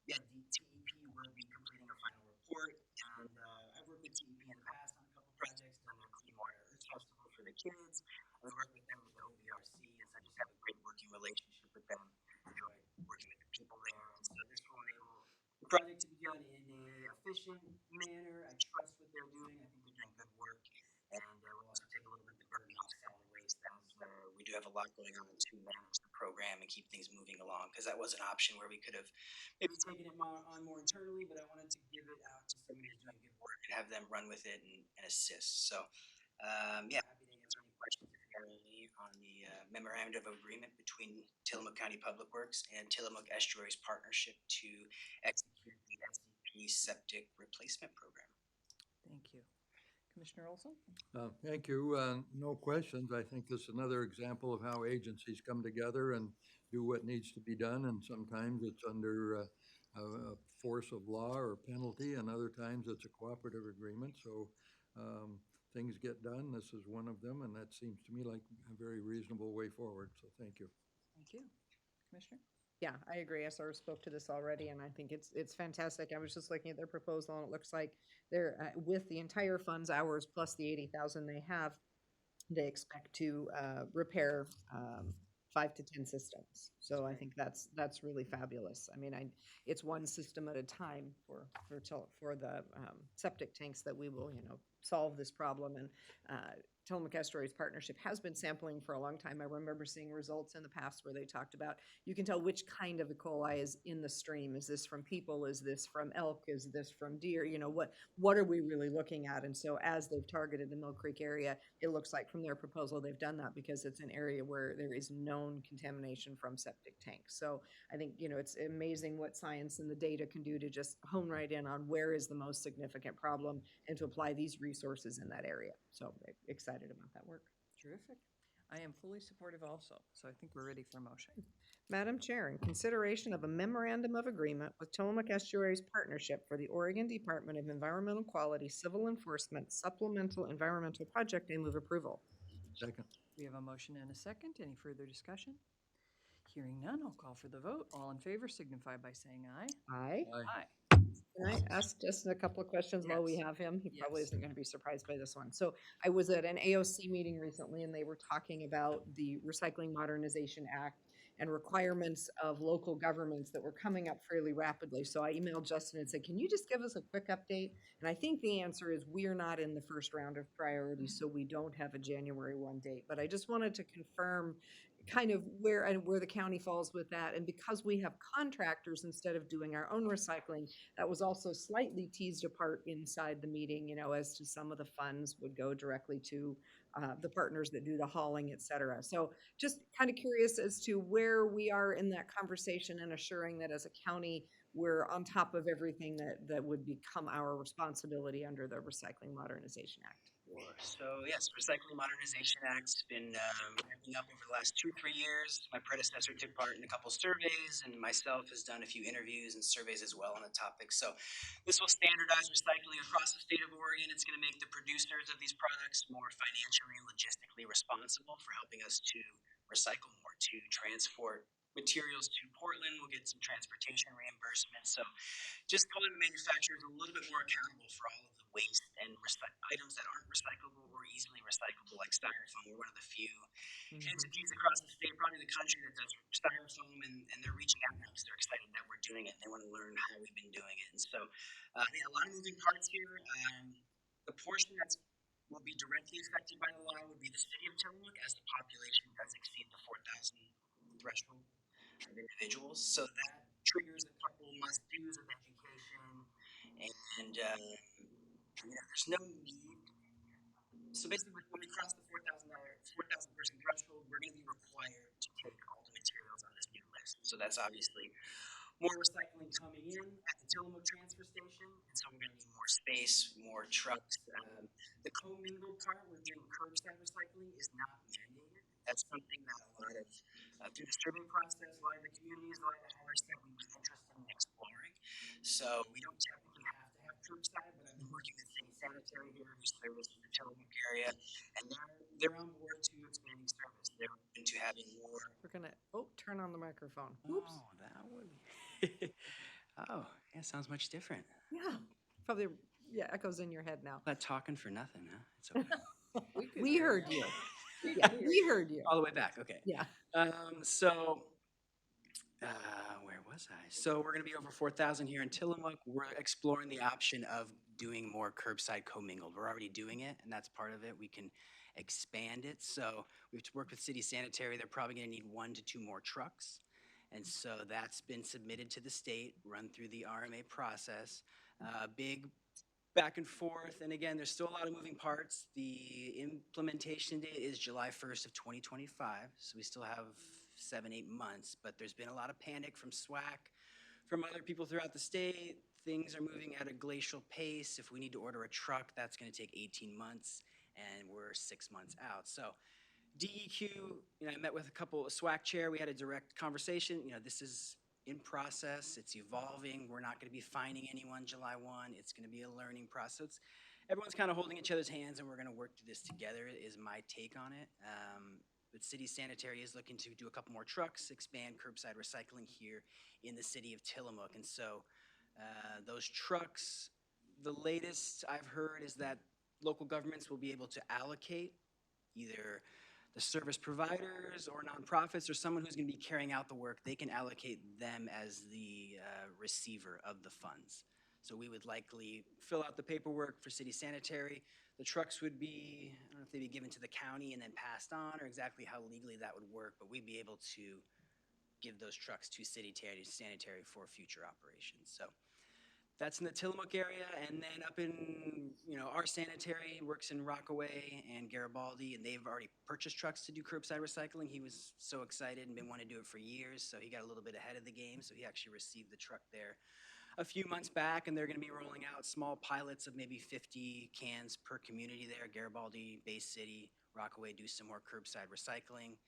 yeah, the TEP will be completing a final report. And I've worked with TEP in the past on a couple projects, done their Clean Water Earth Festival for the kids. I worked with them with the OBRC, and so I just have a great working relationship with them. Enjoy working with the people there. And so this will enable the project to be done in an efficient manner. I trust what they're doing. I think they're doing good work. And we'll also take a little bit of the burden off solid waste as we do have a lot going on to manage the program and keep things moving along. Because that was an option where we could have maybe taken it on more internally, but I wanted to give it out to somebody who's doing good work and have them run with it and assist. So yeah, happy to answer any questions if you have any on the memorandum of agreement between Tillamook County Public Works and Tillamook Estuaries Partnership to execute the SCP septic replacement program. Thank you. Commissioner Olson? Thank you. No questions. I think this is another example of how agencies come together and do what needs to be done, and sometimes it's under force of law or penalty, and other times it's a cooperative agreement. So things get done. This is one of them, and that seems to me like a very reasonable way forward. So thank you. Thank you. Commissioner? Yeah, I agree. SR spoke to this already, and I think it's fantastic. I was just looking at their proposal, and it looks like they're with the entire funds hours plus the 80,000 they have, they expect to repair 5 to 10 systems. So I think that's really fabulous. I mean, it's one system at a time for the septic tanks that we will solve this problem. And Tillamook Estuaries Partnership has been sampling for a long time. I remember seeing results in the past where they talked about, you can tell which kind of E. coli is in the stream. Is this from people? Is this from elk? Is this from deer? What are we really looking at? And so as they've targeted the Mill Creek area, it looks like from their proposal, they've done that because it's an area where there is known contamination from septic tanks. So I think, it's amazing what science and the data can do to just hone right in on where is the most significant problem and to apply these resources in that area. So excited about that work. Terrific. I am fully supportive also, so I think we're ready for a motion. Madam Chair, in consideration of a memorandum of agreement with Tillamook Estuaries Partnership for the Oregon Department of Environmental Quality Civil Enforcement Supplemental Environmental Project, I move approval. Second. We have a motion and a second. Any further discussion? Hearing none, I'll call for the vote. All in favor signify by saying aye. Aye. Aye. Can I ask Justin a couple of questions while we Yes. have him? He probably Yes. isn't going to be surprised by this one. So I was at an AOC meeting recently, and they were talking about the Recycling Modernization Act and requirements of local governments that were coming up fairly rapidly. So I emailed Justin and said, can you just give us a quick update? And I think the answer is we're not in the first round of priorities, so we don't have a January 1 date. But I just wanted to confirm kind of where the county falls with that. And because we have contractors instead of doing our own recycling, that was also slightly teased apart inside the meeting, as to some of the funds would go directly to the partners that do the hauling, et cetera. So just kind of curious as to where we are in that conversation and assuring that as a county, we're on top of everything that would become our responsibility under the Recycling Modernization Act. So yes, Recycling Modernization Act's been ramping up over the last 2-3 years. My predecessor took part in a couple surveys, and myself has done a few interviews and surveys as well on the topic. So this will standardize recycling across the state of Oregon. It's going to make the producers of these products more financially and logistically responsible for helping us to recycle more, to transport materials to Portland, we'll get some transportation reimbursement. So just holding the manufacturers a little bit more accountable for all of the waste and items that aren't recyclable or easily recyclable, like styrofoam. We're one of the few entities across the state, probably the country, that does styrofoam, and they're reaching out now because they're excited that we're doing it. They want to learn how we've been doing it. And so, yeah, a lot of moving parts here. The portion that's will be directly affected by the law would be the city of Tillamook, as the population does exceed the 4,000 threshold of individuals. So that triggers a couple must-dos of education, and there's no need. So basically, when we cross the 4,000 person threshold, we're going to be required to take all the materials on this new list. So that's obviously more recycling coming in at the Tillamook transfer station, and so we're going to need more space, more trucks. The commingled part with doing curbside recycling is not mandated. That's something that a lot of, through the survey process, a lot of the communities, a lot of the haulers said we were interested in exploring. So we don't technically have to have curbside, but I've been working with City Sanitary here, who services the Tillamook area, and they're on board to expanding service. They're open to having more. We're gonna, turn on the microphone. Oops. Oh, that would. Oh, yeah, sounds much different. Yeah, probably, yeah, echoes in your head now. Not talking for nothing, huh? It's okay. We heard you. Yeah, we heard you. All the way back, okay. Yeah. So, where was I? So we're going to be over 4,000 here in Tillamook. We're exploring the option of doing more curbside commingled. We're already doing it, and that's part of it. We can expand it. So we've worked with City Sanitary. They're probably going to need 1 to 2 more trucks. And so that's been submitted to the state, run through the RMA process. Big back and forth. And again, there's still a lot of moving parts. The implementation date is July 1st of 2025. So we still have 7-8 months, but there's been a lot of panic from SWAC, from other people throughout the state. Things are moving at a glacial pace. If we need to order a truck, that's going to take 18 months, and we're 6 months out. So DEQ, I met with a couple of SWAC chair. We had a direct conversation. This is in process. It's evolving. We're not going to be fining anyone July 1. It's going to be a learning process. Everyone's kind of holding each other's hands, and we're going to work through this together is my take on it. But City Sanitary is looking to do a couple more trucks, expand curbside recycling here in the city of Tillamook. And so those trucks, the latest I've heard is that local governments will be able to allocate either the service providers or nonprofits or someone who's going to be carrying out the work. They can allocate them as the receiver of the funds. So we would likely fill out the paperwork for City Sanitary. The trucks would be, I don't know if they'd be given to the county and then passed on, or exactly how legally that would work, but we'd be able to give those trucks to City Sanitary for future operations. So that's in the Tillamook area, and then up in, our sanitary works in Rockaway and Garibaldi, and they've already purchased trucks to do curbside recycling. He was so excited and been wanting to do it for years, so he got a little bit ahead of the game, so he actually received the truck there a few months back, and they're going to be rolling out small pilots of maybe 50 cans per community there. Garibaldi, Bay City, Rockaway do some more curbside recycling.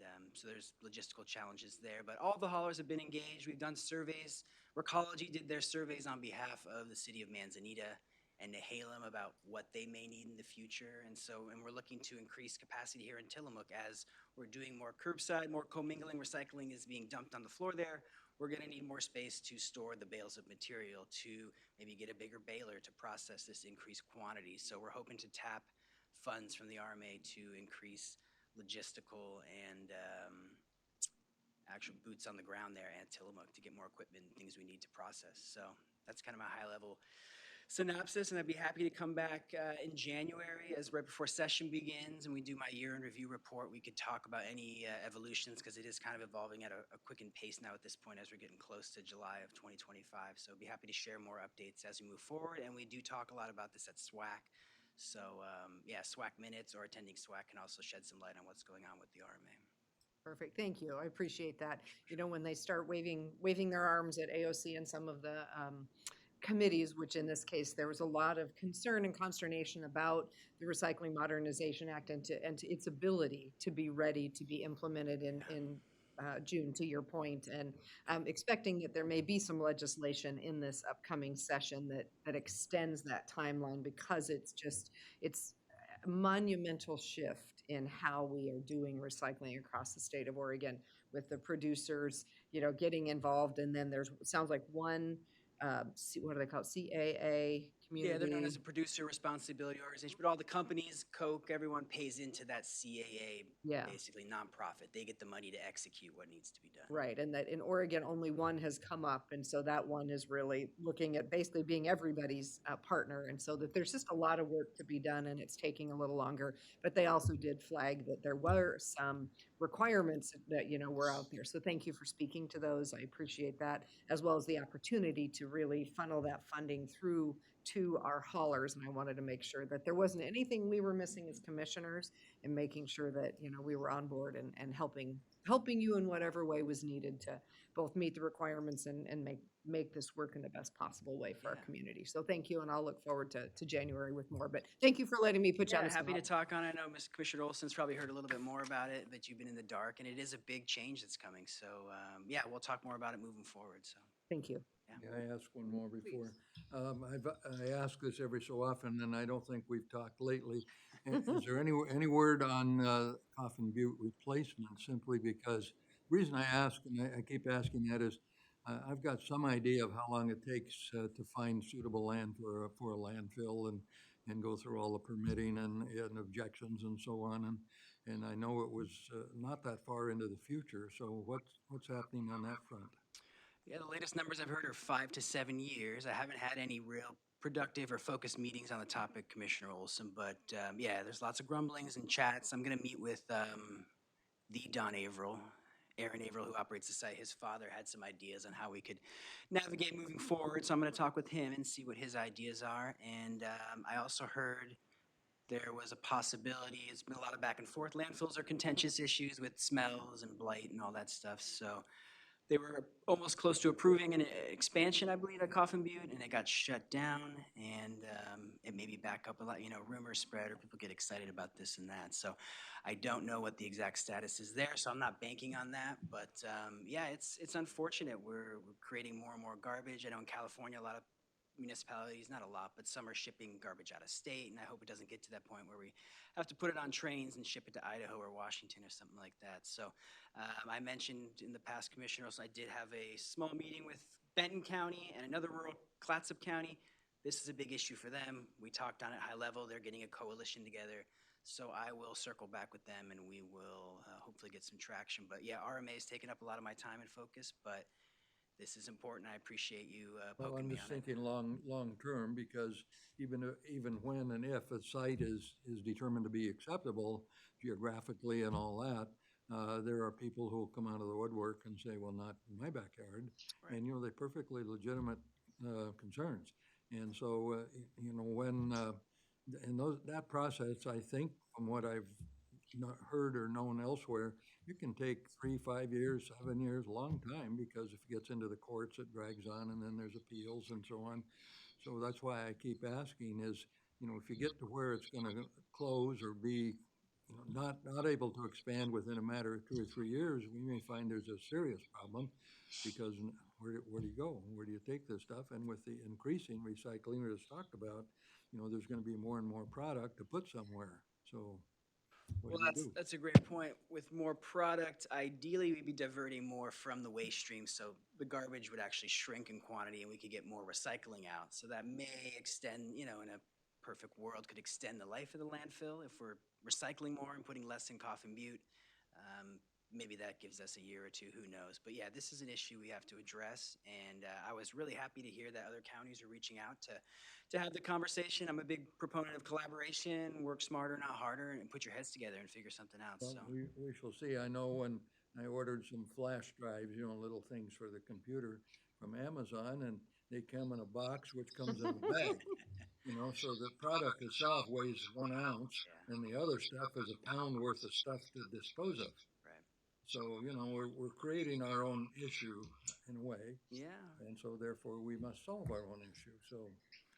And so there's logistical challenges there, but all the haulers have been engaged. We've done surveys. Recology did their surveys on behalf of the city of Manzanita and Nehalem about what they may need in the future. And we're looking to increase capacity here in Tillamook as we're doing more curbside, more commingling. Recycling is being dumped on the floor there. We're going to need more space to store the bales of material, to maybe get a bigger baler to process this increased quantity. So we're hoping to tap funds from the RMA to increase logistical and actual boots on the ground there at Tillamook to get more equipment and things we need to process. So that's kind of my high-level synopsis, and I'd be happy to come back in January as right before session begins and we do my year-end review report. We could talk about any evolutions, because it is kind of evolving at a quickened pace now at this point as we're getting close to July of 2025. So I'd be happy to share more updates as we move forward, and we do talk a lot about this at SWAC. So SWAC minutes or attending SWAC can also shed some light on what's going on with the RMA. Perfect. Thank you. I appreciate that. When they start waving their arms at AOC and some of the committees, which in this case, there was a lot of concern and consternation about the Recycling Modernization Act and its ability to be ready to be implemented in June, to your point, and I'm expecting that there may be some legislation in this upcoming session that extends that timeline, because it's a monumental shift in how we are doing recycling across the state of Oregon. with the producers, getting involved. And then it sounds like one, what do they call it? CAA community. Yeah, they're known as a producer responsibility organization, but all the companies, Coke, everyone pays into that CAA, Yeah. basically nonprofit. They get the money to execute what needs to be done. Right, and that in Oregon, only one has come up, and so that one is really looking at basically being everybody's partner, and so that there's just a lot of work to be done, and it's taking a little longer. But they also did flag that there were some requirements that were out there. So thank you for speaking to those. I appreciate that, as well as the opportunity to really funnel that funding through to our haulers. And I wanted to make sure that there wasn't anything we were missing as commissioners, and making sure that we were on board and helping you in whatever way was needed to both meet the requirements and make this work in the best possible way for our community. So thank you, and I'll look forward to January with more. But thank you for letting me put you on Yeah, the happy to spot. talk on it. I know Mr. Commissioner Olson's probably heard a little bit more about it, but you've been in the dark, and it is a big change that's coming. So yeah, we'll talk more about it moving forward. So Thank you. May I ask one more before? I ask this every so often, and I don't think we've talked lately. Is there any word on Coffin Butte replacement? Simply because, the reason I ask, and I keep asking that, is I've got some idea of how long it takes to find suitable land for a landfill and go through all the permitting and objections and so on. And I know it was not that far into the future. So what's happening on that front? yeah, the latest numbers I've heard are 5 to 7 years. I haven't had any real productive or focused meetings on the topic, Commissioner Olson, but yeah, there's lots of grumblings and chats. I'm going to meet with the Don Averill, Aaron Averill, who operates the site. His father had some ideas on how we could navigate moving forward, so I'm going to talk with him and see what his ideas are. And I also heard there was a possibility. It's been a lot of back and forth. Landfills are contentious issues with smells and blight and all that stuff. So they were almost close to approving an expansion, I believe, at Coffin Butte, and it got shut down. And it may be back up a lot. Rumors spread or people get excited about this and that. So I don't know what the exact status is there. So I'm not banking on that. But yeah, it's unfortunate. We're creating more and more garbage. I know in California, a lot of municipalities, not a lot, but some are shipping garbage out of state, and I hope it doesn't get to that point where we have to put it on trains and ship it to Idaho or Washington or something like that. So I mentioned in the past, commissioners, I did have a small meeting with Benton County and another rural Clatsop County. This is a big issue for them. We talked on it high level. They're getting a coalition together. So I will circle back with them, and we will hopefully get some traction. But yeah, RMA has taken up a lot of my time and focus, but this is important. I appreciate you Well, poking I'm me just on it. thinking long term, because even when and if a site is determined to be acceptable geographically and all that, there are people who will come out of the woodwork and say, well, not in my backyard. Right. And, they're perfectly legitimate concerns. And so, that process, I think, from what I've heard or known elsewhere, you can take 3, 5 years, 7 years, a long time, because if it gets into the courts, it drags on, and then there's appeals and so on. So that's why I keep asking is, if you get to where it's going to close or be not able to expand within a matter of 2 or 3 years, we may find there's a serious problem, because where do you go? Where do you take this stuff? And with the increasing recycling we just talked about, there's going to be more and more product to put somewhere. So what Well, do you do? that's a great point. With more product, ideally, we'd be diverting more from the waste stream, so the garbage would actually shrink in quantity, and we could get more recycling out. So that may extend, in a perfect world, could extend the life of the landfill if we're recycling more and putting less in Coffin Butte. Maybe that gives us a year or two, who knows? But yeah, this is an issue we have to address, and I was really happy to hear that other counties are reaching out to have the conversation. I'm a big proponent of collaboration, work smarter, not harder, and put your heads together and figure something out. Well, So we shall see. I know when I ordered some flash drives, little things for the computer from Amazon, and they come in a box which comes in a bag. So the product itself weighs 1 ounce, yeah, and the other stuff is a pound worth of stuff to dispose of. right. So, we're creating our own issue in a way, Yeah. and so therefore we must solve our own issue. So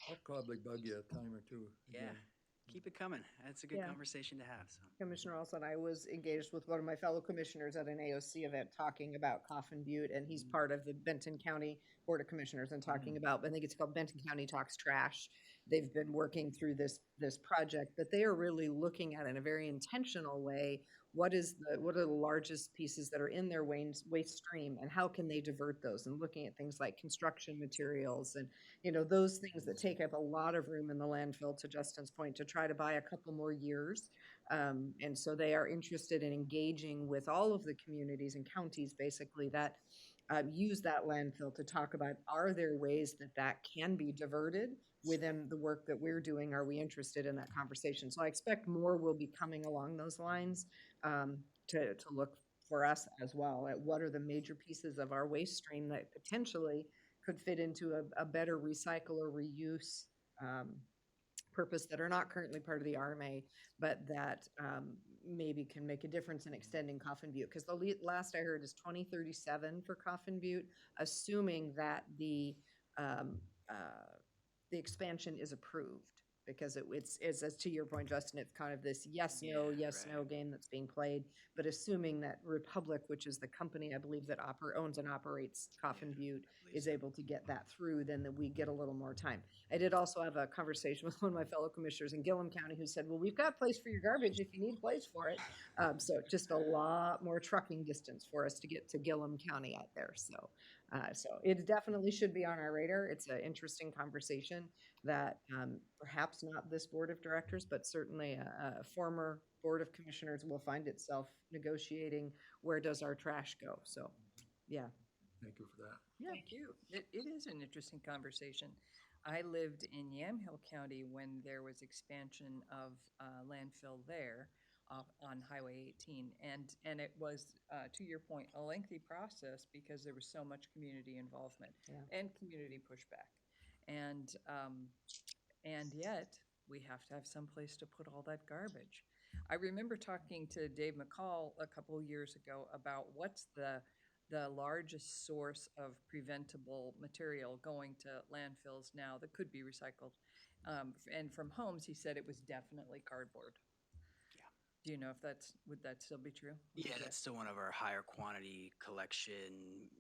I'll probably bug you a time or two. Yeah. again. Keep it coming. That's a good Yeah. conversation to have. So Commissioner Olson, I was engaged with one of my fellow commissioners at an AOC event talking about Coffin Butte, and he's part of the Benton County Board of Commissioners, and talking about, I think it's called Benton County Talks Trash. they've been working through this project, but they are really looking at, in a very intentional way, what are the largest pieces that are in their waste stream, and how can they divert those, and looking at things like construction materials and, you know, those things that take up a lot of room in the landfill, to Justin's point, to try to buy a couple more years. And so they are interested in engaging with all of the communities and counties, basically, that use that landfill, to talk about, are there ways that can be diverted within the work that we're doing? Are we interested in that conversation? So I expect more will be coming along those lines, to look for us as well at what are the major pieces of our waste stream that potentially could fit into a better recycle or reuse purpose, that are not currently part of the RMA, but that maybe can make a difference in extending Coffin Butte. Because the last I heard is 2037 for Coffin Butte, assuming that the expansion is approved. Because it's as to your point, Justin, it's kind of this yes, no game that's being played. But assuming that Republic, which is the company I believe that owns and operates Coffin Butte, is able to get that through, then that we get a little more time. I did also have a conversation with one of my fellow commissioners in Gillum County who said, well, we've got a place for your garbage if you need a place for it. So just a lot more trucking distance for us to get to Gillum County out there. So it definitely should be on our radar. It's an interesting conversation that perhaps not this board of directors, but certainly a former board of commissioners will find itself negotiating, where does our trash go? So, yeah. Thank you for that. Yeah, thank you. It is an interesting conversation. I lived in Yamhill County when there was expansion of landfill there on Highway 18, and it was, to your point, a lengthy process because there was so much community involvement and community pushback, and yet we have to have some place to put all that garbage. I remember talking to Dave McCall a couple of years ago about what's the largest source of preventable material going to landfills now that could be recycled. And from homes, he said it was definitely cardboard. Yeah. Do you know if would that still be true? Yeah, that's still one of our higher quantity collection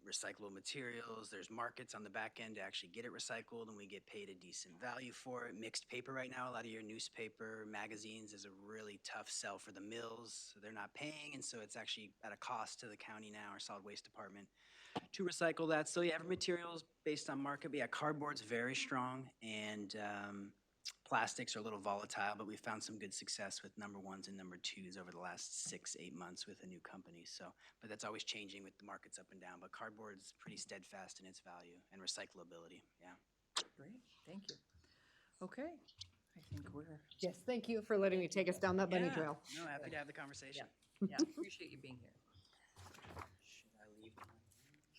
recyclable materials. There's markets on the back end to actually get it recycled, and we get paid a decent value for it. Mixed paper right now, a lot of your newspaper, magazines is a really tough sell for the mills. So they're not paying, and so it's actually at a cost to the county now, our solid waste department, to recycle that. So yeah, every materials based on market. But yeah, cardboard's very strong, and plastics are a little volatile, but we found some good success with number ones and number twos over the last 6-8 months with a new company. So, but that's always changing with the markets up and down. But cardboard's pretty steadfast in its value and recyclability. Yeah. Great, thank you. Okay, I think we're. Yes, thank you for letting me take us down that bunny trail. No, happy to have the conversation. Yeah, appreciate you being here. Should I leave?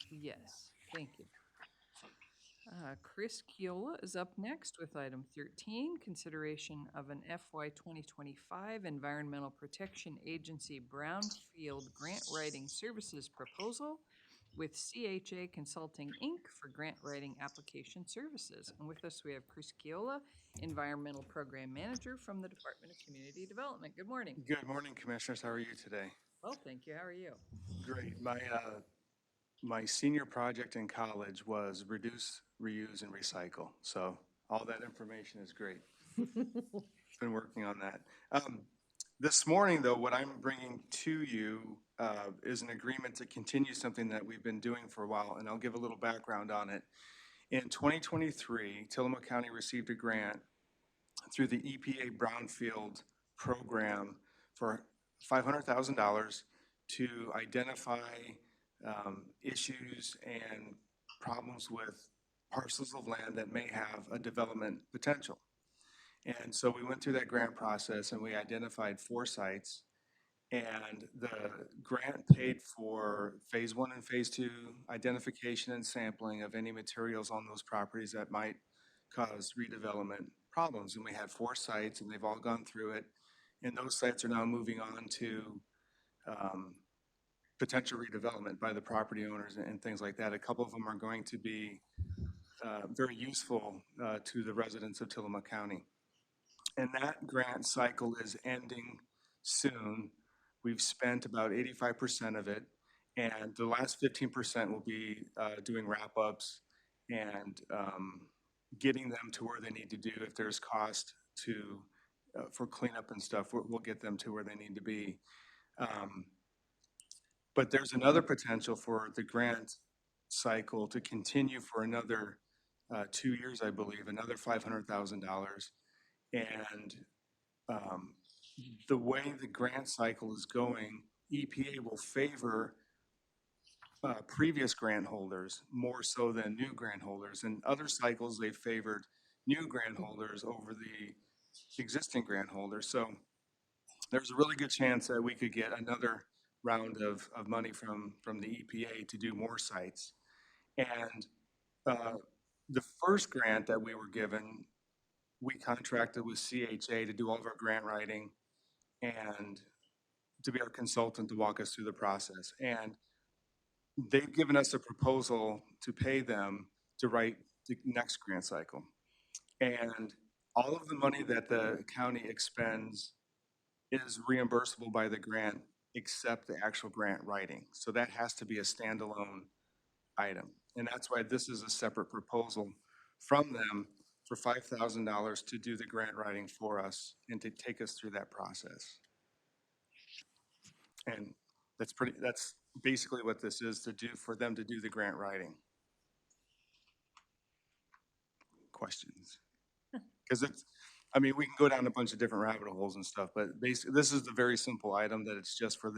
Yes, thank you. Chris Kiola is up next with item 13, consideration of an FY 2025 Environmental Protection Agency Brownfield Grant Writing Services proposal with CHA Consulting, Inc. for grant writing application services. And with us, we have Chris Kiola, Environmental Program Manager from the Department of Community Development. Good morning. Good morning, Commissioners. How are you today? Well, thank you. How are you? Great. My senior project in college was reduce, reuse, and recycle. So all that information is great. Been working on that. This morning, though, what I'm bringing to you is an agreement to continue something that we've been doing for a while, and I'll give a little background on it. In 2023, Tillamook County received a grant through the EPA Brownfield program for $500,000 to identify issues and problems with parcels of land that may have a development potential. And so we went through that grant process and we identified 4 sites, and the grant paid for phase 1 and phase 2 identification and sampling of any materials on those properties that might cause redevelopment problems. And we had 4 sites, and they've all gone through it, and those sites are now moving on to potential redevelopment by the property owners and things like that. A couple of them are going to be very useful to the residents of Tillamook County. And that grant cycle is ending soon. We've spent about 85% of it, and the last 15% will be doing wrap-ups and getting them to where they need to do. If there's cost to, for cleanup and stuff, we'll get them to where they need to be. But there's another potential for the grant cycle to continue for another 2 years, I believe, another $500,000. And the way the grant cycle is going, EPA will favor previous grant holders more so than new grant holders. In other cycles, they favored new grant holders over the existing grant holders. So there's a really good chance that we could get another round of money from the EPA to do more sites. And the first grant that we were given, we contracted with CHA to do all of our grant writing and to be our consultant to walk us through the process. And they've given us a proposal to pay them to write the next grant cycle. And all of the money that the county expends is reimbursable by the grant except the actual grant writing. So that has to be a standalone item. And that's why this is a separate proposal from them for $5,000 to do the grant writing for us and to take us through that process. And that's basically what this is, to do, for them to do the grant writing. Questions? Because it's, I mean, we can go down a bunch of different rabbit holes and stuff, but basically this is the very simple item that it's just for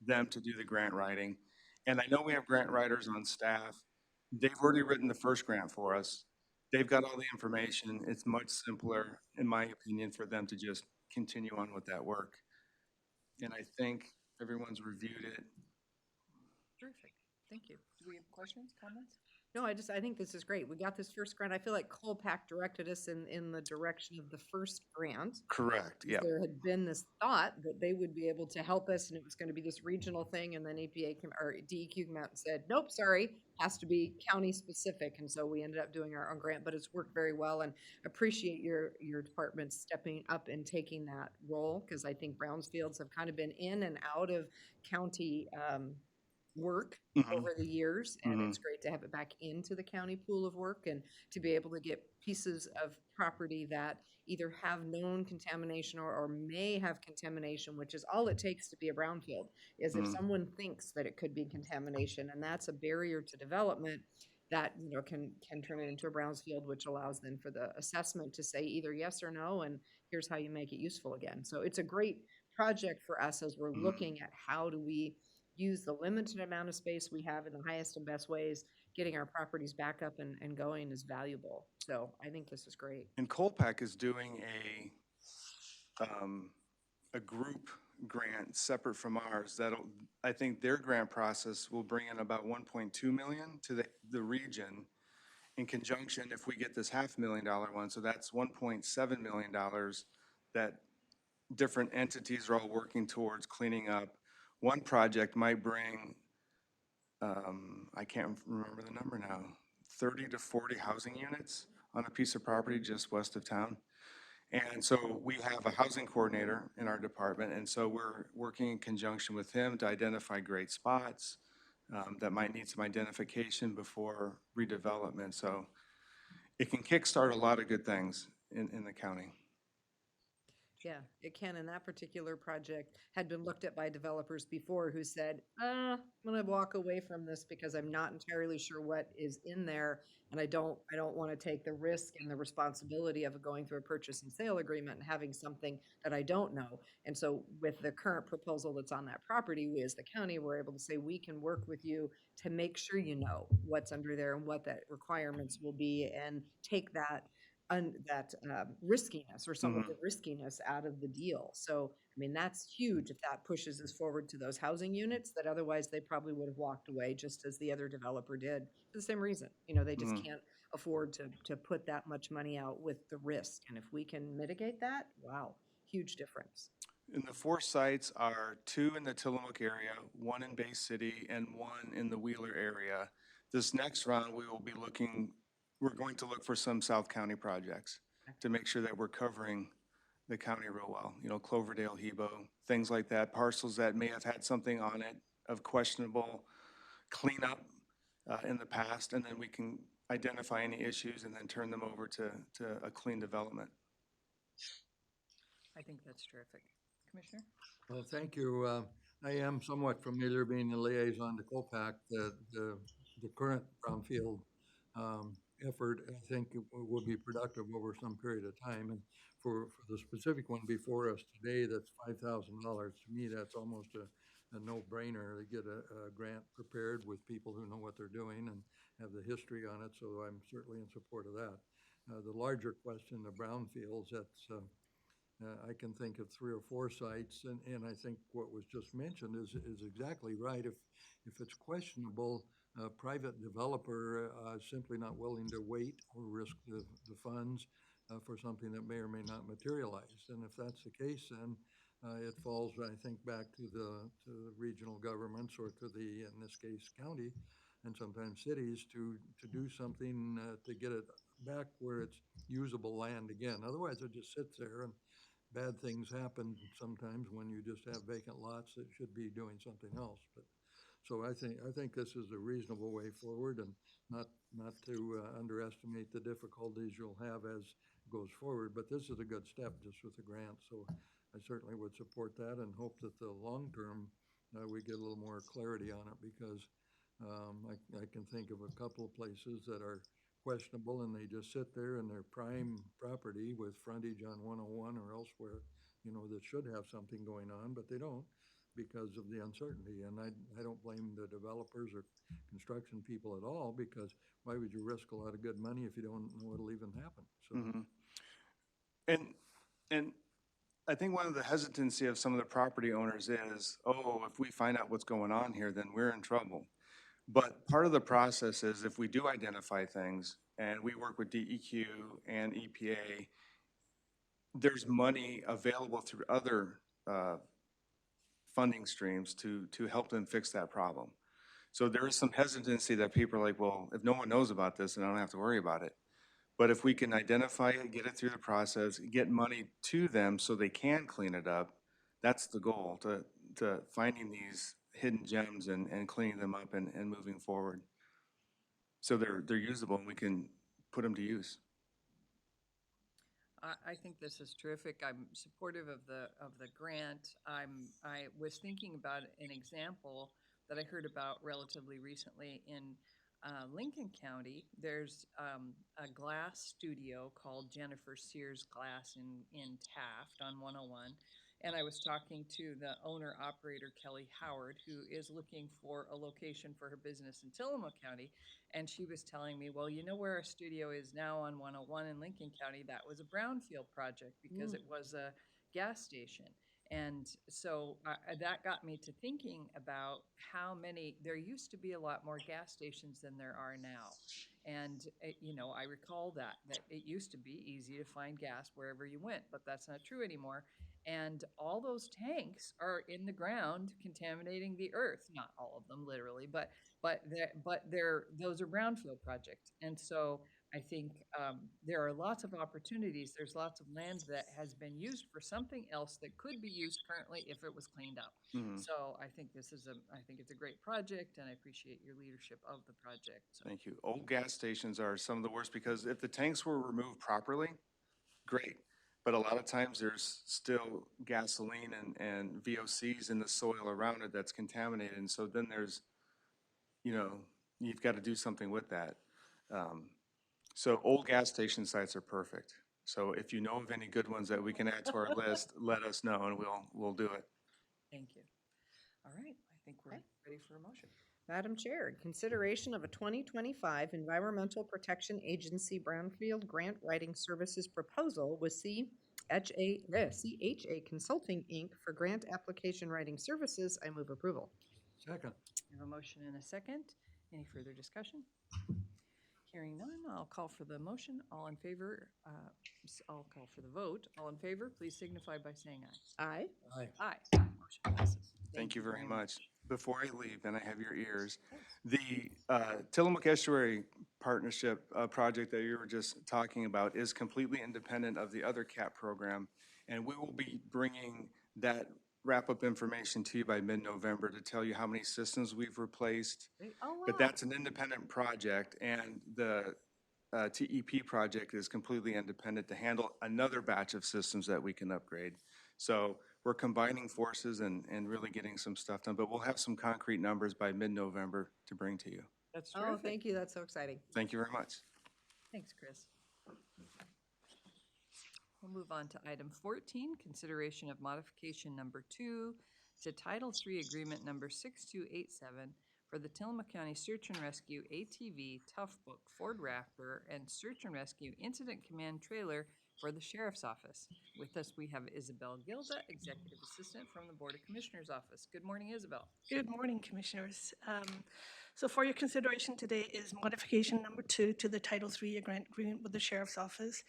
them to do the grant writing. And I know we have grant writers on staff. They've already written the first grant for us. They've got all the information. It's much simpler, in my opinion, for them to just continue on with that work. And I think everyone's reviewed it. Terrific. Thank you. Do we have questions, comments? No, I think this is great. We got this first grant. I feel like Colpack directed us in the direction of the first grant. Correct, yeah. There had been this thought that they would be able to help us and it was going to be this regional thing, and then EPA or DEQ came out and said, nope, sorry, has to be county specific. And so we ended up doing our own grant, but it's worked very well, and appreciate your department stepping up and taking that role, because I think Brownsfields have kind of been in and out of county work over the years, and it's great to have it back into the county pool of work and to be able to get pieces of property that either have known contamination or may have contamination, which is all it takes to be a brownfield, is if someone thinks that it could be contamination, and that's a barrier to development that, you know, can turn it into a brownfield, which allows then for the assessment to say either yes or no, and here's how you make it useful again. So it's a great project for us as we're looking at how do we use the limited amount of space we have in the highest and best ways. Getting our properties back up and going is valuable. So I think this is great. And Colpack is doing a group grant separate from ours that'll, I think their grant process will bring in about 1.2 million to the region in conjunction if we get this $500,000 one. So that's $1.7 million that different entities are all working towards cleaning up. One project might bring, I can't remember the number now, 30 to 40 housing units on a piece of property just west of town. And so we have a housing coordinator in our department, and so we're working in conjunction with him to identify great spots that might need some identification before redevelopment. So it can kickstart a lot of good things in the county. Yeah, it can. And that particular project had been looked at by developers before who said, I'm going to walk away from this because I'm not entirely sure what is in there. And I don't want to take the risk and the responsibility of going through a purchase and sale agreement and having something that I don't know. And so with the current proposal that's on that property, we as the county were able to say, we can work with you to make sure you know what's under there and what that requirements will be, and take that riskiness or some of the riskiness out of the deal. So, I mean, that's huge if that pushes us forward to those housing units that otherwise they probably would have walked away, just as the other developer did for the same reason. You know, they just can't afford to put that much money out with the risk. And if we can mitigate that, wow, huge difference. And the 4 sites are 2 in the Tillamook area, 1 in Bay City, and 1 in the Wheeler area. This next round, we're going to look for some South County projects to make sure that we're covering the county real well. You know, Cloverdale, Hebo, things like that, parcels that may have had something on it of questionable cleanup. in the past, and then we can identify any issues and then turn them over to a clean development. I think that's terrific. Commissioner? Well, thank you. I am somewhat familiar, being the liaison to COPAC, the current brownfield effort. I think it will be productive over some period of time. And for the specific one before us today, that's $5,000. To me, that's almost a no-brainer to get a grant prepared with people who know what they're doing and have the history on it. So I'm certainly in support of that. The larger question, the brownfields, that's I can think of 3 or 4 sites, and I think what was just mentioned is exactly right. If it's questionable, a private developer simply not willing to wait or risk the funds for something that may or may not materialize. And if that's the case, then it falls, I think, back to the regional governments or to the, in this case, county and sometimes cities to do something to get it back where it's usable land again. Otherwise, it just sits there, and bad things happen sometimes when you just have vacant lots that should be doing something else. But so I think this is a reasonable way forward, and not to underestimate the difficulties you'll have as it goes forward. But this is a good step just with the grant. So I certainly would support that and hope that the long term we get a little more clarity on it, because I can think of a couple of places that are questionable, and they just sit there in their prime property with frontage on 101 or elsewhere, that should have something going on, but they don't because of the uncertainty. And I don't blame the developers or construction people at all, because why would you risk a lot of good money if you don't know it'll even happen? So. And I think one of the hesitancy of some of the property owners is, oh, if we find out what's going on here, then we're in trouble. But part of the process is, if we do identify things and we work with DEQ and EPA, there's money available through other funding streams to help them fix that problem. So there is some hesitancy that people are like, well, if no one knows about this, then I don't have to worry about it. But if we can identify it, get it through the process, get money to them so they can clean it up, that's the goal, to finding these hidden gems and cleaning them up and moving forward. So they're usable and we can put them to use. I think this is terrific. I'm supportive of the grant. I was thinking about an example that I heard about relatively recently in Lincoln County. There's a glass studio called Jennifer Sears Glass in Taft on 101. And I was talking to the owner-operator, Kelly Howard, who is looking for a location for her business in Tillamook County. And she was telling me, well, you know where our studio is now on 101 in Lincoln County? That was a brownfield project because it was a gas station. And so that got me to thinking about how many, there used to be a lot more gas stations than there are now. And, I recall that it used to be easy to find gas wherever you went, but that's not true anymore. And all those tanks are in the ground contaminating the earth. Not all of them, literally, but those are brownfield projects. And so I think there are lots of opportunities. There's lots of land that has been used for something else that could be used currently if it was cleaned up. So I think it's a great project, and I appreciate your leadership of the project. So. Thank you. Old gas stations are some of the worst, because if the tanks were removed properly, great. But a lot of times there's still gasoline and VOCs in the soil around it that's contaminated. And so then there's, you've got to do something with that. So old gas station sites are perfect. So if you know of any good ones that we can add to our list, let us know and we'll do it. Thank you. All right, I think we're ready for a motion. Madam Chair, in consideration of a 2025 Environmental Protection Agency Brownfield Grant Writing Services proposal with CHA Consulting, Inc. for grant application writing services, I move approval. Second. We have a motion and a second. Any further discussion? Hearing none, I'll call for the motion. All in favor, I'll call for the vote. All in favor, please signify by saying aye. Aye. Aye. Aye. Motion passes. Thank you very much. Before I leave, and I have your ears, the Tillamook Estuary Partnership project that you were just talking about is completely independent of the other CAP program, and we will be bringing that wrap-up information to you by mid-November to tell you how many systems we've replaced. Oh, wow. But that's an independent project, and the TEP project is completely independent to handle another batch of systems that we can upgrade. So we're combining forces and really getting some stuff done, but we'll have some concrete numbers by mid-November to bring to you. That's Oh, terrific. thank you. That's so exciting. Thank you very much. Thanks, Chris. We'll move on to item 14, consideration of modification number 2 to Title III Agreement number 6287 for the Tillamook County Search and Rescue ATV Tough Book Ford Raptor and Search and Rescue Incident Command Trailer for the Sheriff's Office. With us, we have Isabel Gilda, Executive Assistant from the Board of Commissioners Office. Good morning, Isabel. Good morning, Commissioners. So for your consideration today is modification number 2 to the Title III grant agreement with the Sheriff's Office.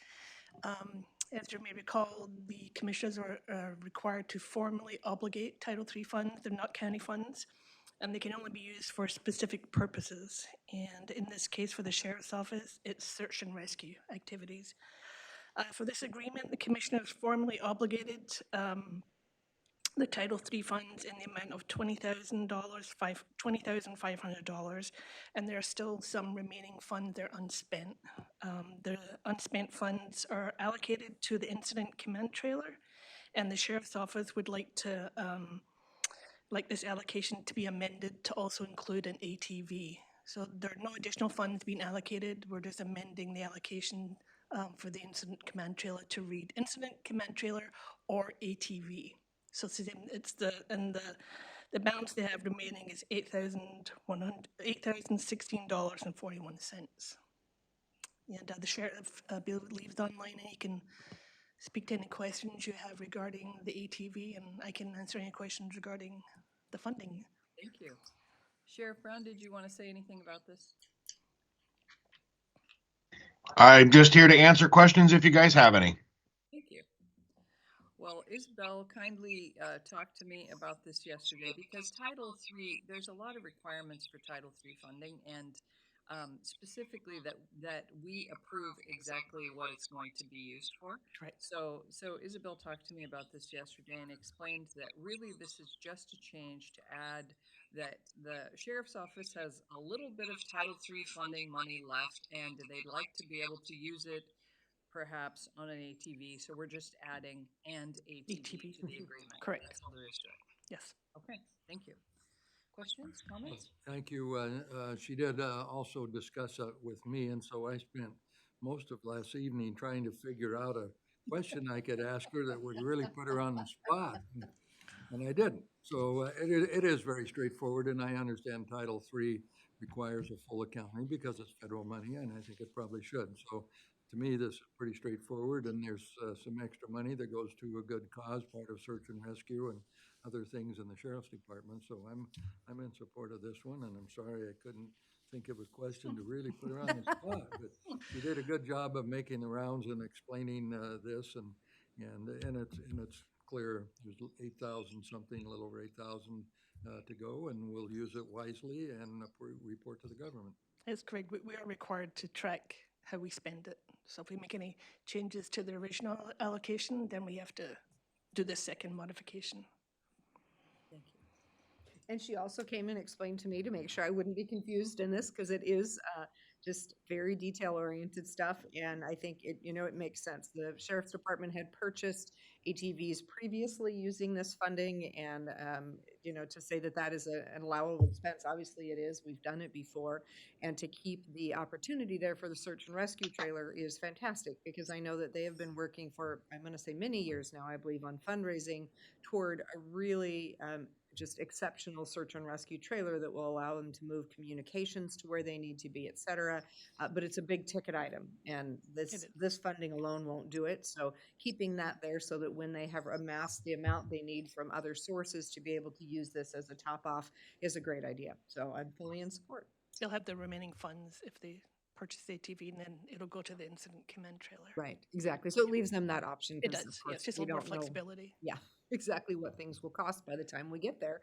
As you may recall, the Commissioners are required to formally obligate Title III funds. They're not county funds, and they can only be used for specific purposes. And in this case, for the Sheriff's Office, it's search and rescue activities. For this agreement, the Commissioners formally obligated the Title III funds in the amount of $20,500, and there are still some remaining funds that are unspent. The unspent funds are allocated to the Incident Command Trailer, and the Sheriff's Office would like to like this allocation to be amended to also include an ATV. So there are no additional funds being allocated. We're just amending the allocation for the Incident Command Trailer to read Incident Command Trailer or ATV. So it's the balance they have remaining is $8,016.41. And the sheriff Bill leaves online, and he can speak to any questions you have regarding the ATV, and I can answer any questions regarding the funding. Thank you. Sheriff Brown, did you want to say anything about this? I'm just here to answer questions if you guys have any. Thank you. Well, Isabel kindly talked to me about this yesterday because Title III, there's a lot of requirements for Title III funding, and specifically that we approve exactly what it's going to be used for. Right. So Isabel talked to me about this yesterday and explained that really this is just a change to add that the Sheriff's Office has a little bit of Title III funding money left, and they'd like to be able to use it perhaps on an ATV. So we're just adding and ATV to the agreement. Correct. That's all there is to it. Yes. Okay, thank you. Questions, comments? Thank you. She did also discuss it with me, and so I spent most of last evening trying to figure out a question I could ask her that would really put her on the spot, and I didn't. So it is very straightforward, and I understand Title III requires a full accounting because it's federal money, and I think it probably should. So to me, this is pretty straightforward, and there's some extra money that goes to a good cause, part of search and rescue and other things in the Sheriff's Department. So I'm in support of this one, and I'm sorry I couldn't think of a question to really put her on the spot. But she did a good job of making the rounds and explaining this, and it's clear. There's 8,000 something, a little over 8,000 to go, and we'll use it wisely and report to the government. That's correct. We are required to track how we spend it. So if we make any changes to the original allocation, then we have to do the second modification. Thank you. And she also came and explained to me to make sure I wouldn't be confused in this, because it is just very detail-oriented stuff, and I think it makes sense. The Sheriff's Department had purchased ATVs previously using this funding, and to say that is an allowable expense, obviously it is. We've done it before, and to keep the opportunity there for the search and rescue trailer is fantastic, because I know that they have been working for, I'm going to say many years now, I believe, on fundraising toward a really just exceptional search and rescue trailer that will allow them to move communications to where they need to be, et cetera. But it's a big ticket item, and this funding alone won't do it. So keeping that there so that when they have amassed the amount they need from other sources to be able to use this as a top off is a great idea. So I'm fully in support. They'll have the remaining funds if they purchase the ATV, and then it'll go to the Incident Command Trailer. Right, exactly. So it leaves them that option. It does. Yeah, it's just a little more flexibility. Yeah, exactly what things will cost by the time we get there.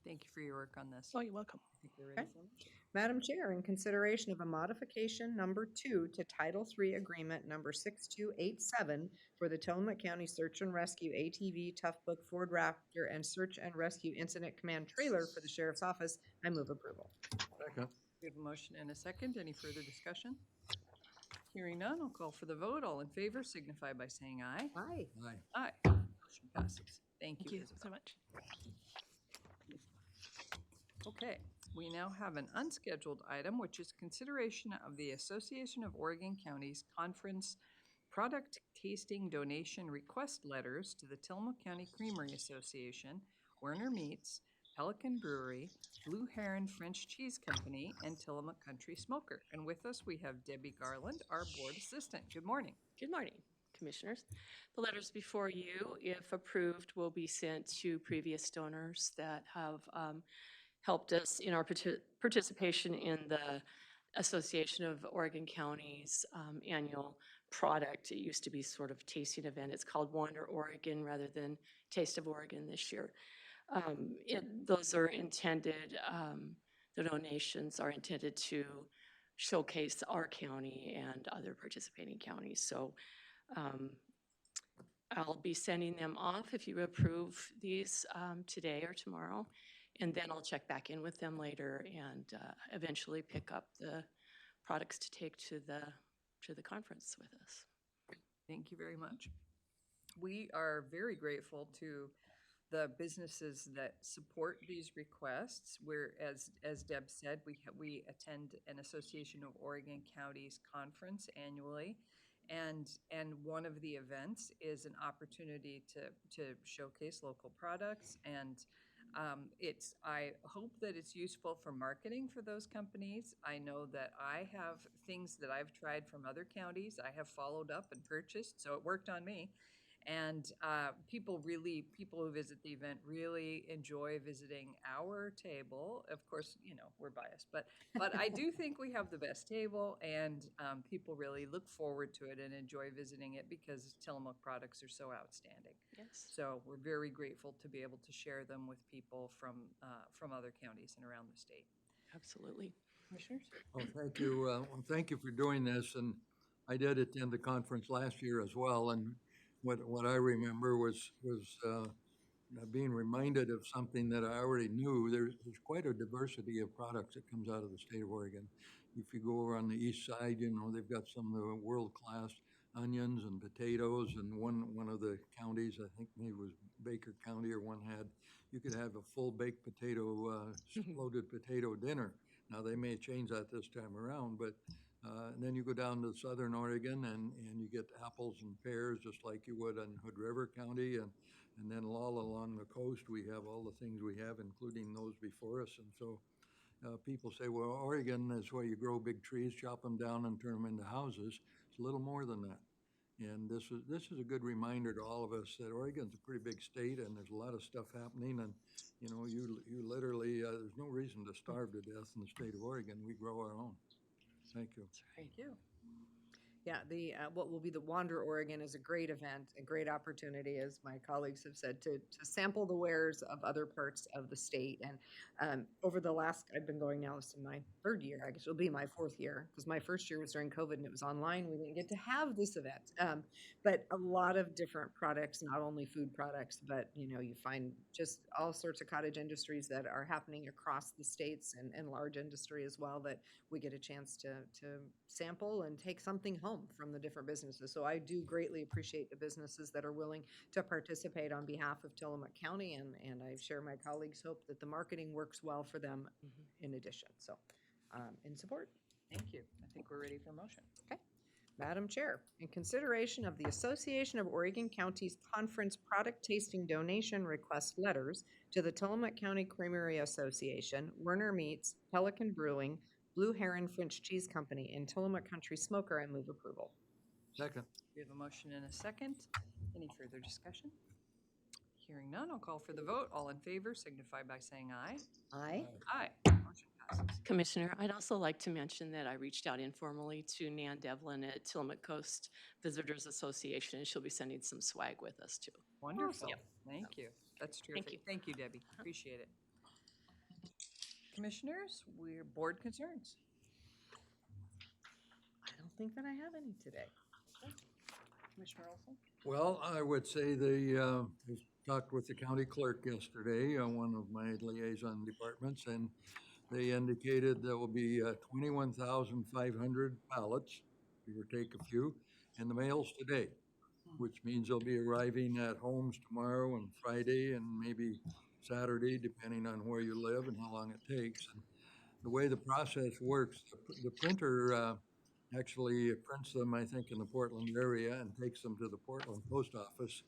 Thank you for your work on this. Oh, you're welcome. I think we're ready for it. Madam Chair, in consideration of a modification number 2 to Title III Agreement number 6287 for the Tillamook County Search and Rescue ATV Tough Book Ford Raptor and Search and Rescue Incident Command Trailer for the Sheriff's Office, I move approval. Second. We have a motion and a second. Any further discussion? Hearing none, I'll call for the vote. All in favor signify by saying aye. Aye. Aye. Aye. Motion passes. Thank Thank you, you Isabel. so much. Okay, we now have an unscheduled item, which is consideration of the Association of Oregon Counties Conference Product Tasting Donation Request Letters to the Tillamook County Creamery Association, Werner Meats, Pelican Brewery, Blue Heron French Cheese Company, and Tillamook Country Smoker. And with us, we have Debbie Garland, our board assistant. Good morning. Good morning, Commissioners. The letters before you, if approved, will be sent to previous donors that have helped us in our participation in the Association of Oregon Counties annual product. It used to be sort of tasting event. It's called Wander Oregon rather than Taste of Oregon this year. Those are intended, the donations are intended to showcase our county and other participating counties. So I'll be sending them off if you approve these today or tomorrow. And then I'll check back in with them later and eventually pick up the products to take to the conference with us. Thank you very much. We are very grateful to the businesses that support these requests. We're, as Deb said, we attend an Association of Oregon Counties conference annually, and one of the events is an opportunity to showcase local products, and I hope that it's useful for marketing for those companies. I know that I have things that I've tried from other counties I have followed up and purchased, so it worked on me. And people who visit the event really enjoy visiting our table. Of course, we're biased, but I do think we have the best table, and people really look forward to it and enjoy visiting it because Tillamook products are so outstanding. Yes. So we're very grateful to be able to share them with people from other counties and around the state. Absolutely. Commissioners? Well, thank you. Thank you for doing this. And I did attend the conference last year as well. And what I remember was being reminded of something that I already knew. There's quite a diversity of products that comes out of the state of Oregon. If you go over on the east side, they've got some of the world-class onions and potatoes. And one of the counties, I think maybe it was Baker County, or you could have a full baked potato, loaded potato dinner. Now, they may change that this time around, but and then you go down to southern Oregon and you get apples and pears just like you would in Hood River County. And then all along the coast, we have all the things we have, including those before us. And so people say, well, Oregon is where you grow big trees, chop them down and turn them into houses. It's a little more than that. And this is a good reminder to all of us that Oregon's a pretty big state and there's a lot of stuff happening. And, you literally, there's no reason to starve to death in the state of Oregon. We grow our own. Thank you. Thank you. Yeah, what will be the Wander Oregon is a great event, a great opportunity, as my colleagues have said, to sample the wares of other parts of the state. And over the last, I've been going now, this is my third year, I guess it'll be my fourth year, because my first year was during COVID and it was online. We didn't get to have this event. But a lot of different products, not only food products, but you find just all sorts of cottage industries that are happening across the states, and large industry as well, that we get a chance to sample and take something home from the different businesses. So I do greatly appreciate the businesses that are willing to participate on behalf of Tillamook County, and I share my colleagues' hope that the marketing works well for them in addition. So in support. Thank you. I think we're ready for motion. Okay. Madam Chair, in consideration of the Association of Oregon Counties Conference Product Tasting Donation Request Letters to the Tillamook County Creamery Association, Werner Meats, Pelican Brewing, Blue Heron French Cheese Company, and Tillamook Country Smoker, I move approval. Second. We have a motion and a second. Any further discussion? Hearing none, I'll call for the vote. All in favor signify by saying aye. Aye. Aye. Motion passes. Commissioner, I'd also like to mention that I reached out informally to Nan Devlin at Tillamook Coast Visitors Association, and she'll be sending some swag with us too. Wonderful. Yep. Thank you. That's terrific. you. Thank you, Debbie. Appreciate it. Commissioners, we're board concerns. I don't think that I have any today. Commissioner Olson? Well, I would say I talked with the county clerk yesterday on one of my liaison departments, and they indicated there will be 21,500 ballots, give or take a few, in the mails today, which means they'll be arriving at homes tomorrow and Friday and maybe Saturday, depending on where you live and how long it takes. And the way the process works, the printer actually prints them, I think, in the Portland area and takes them to the Portland post office,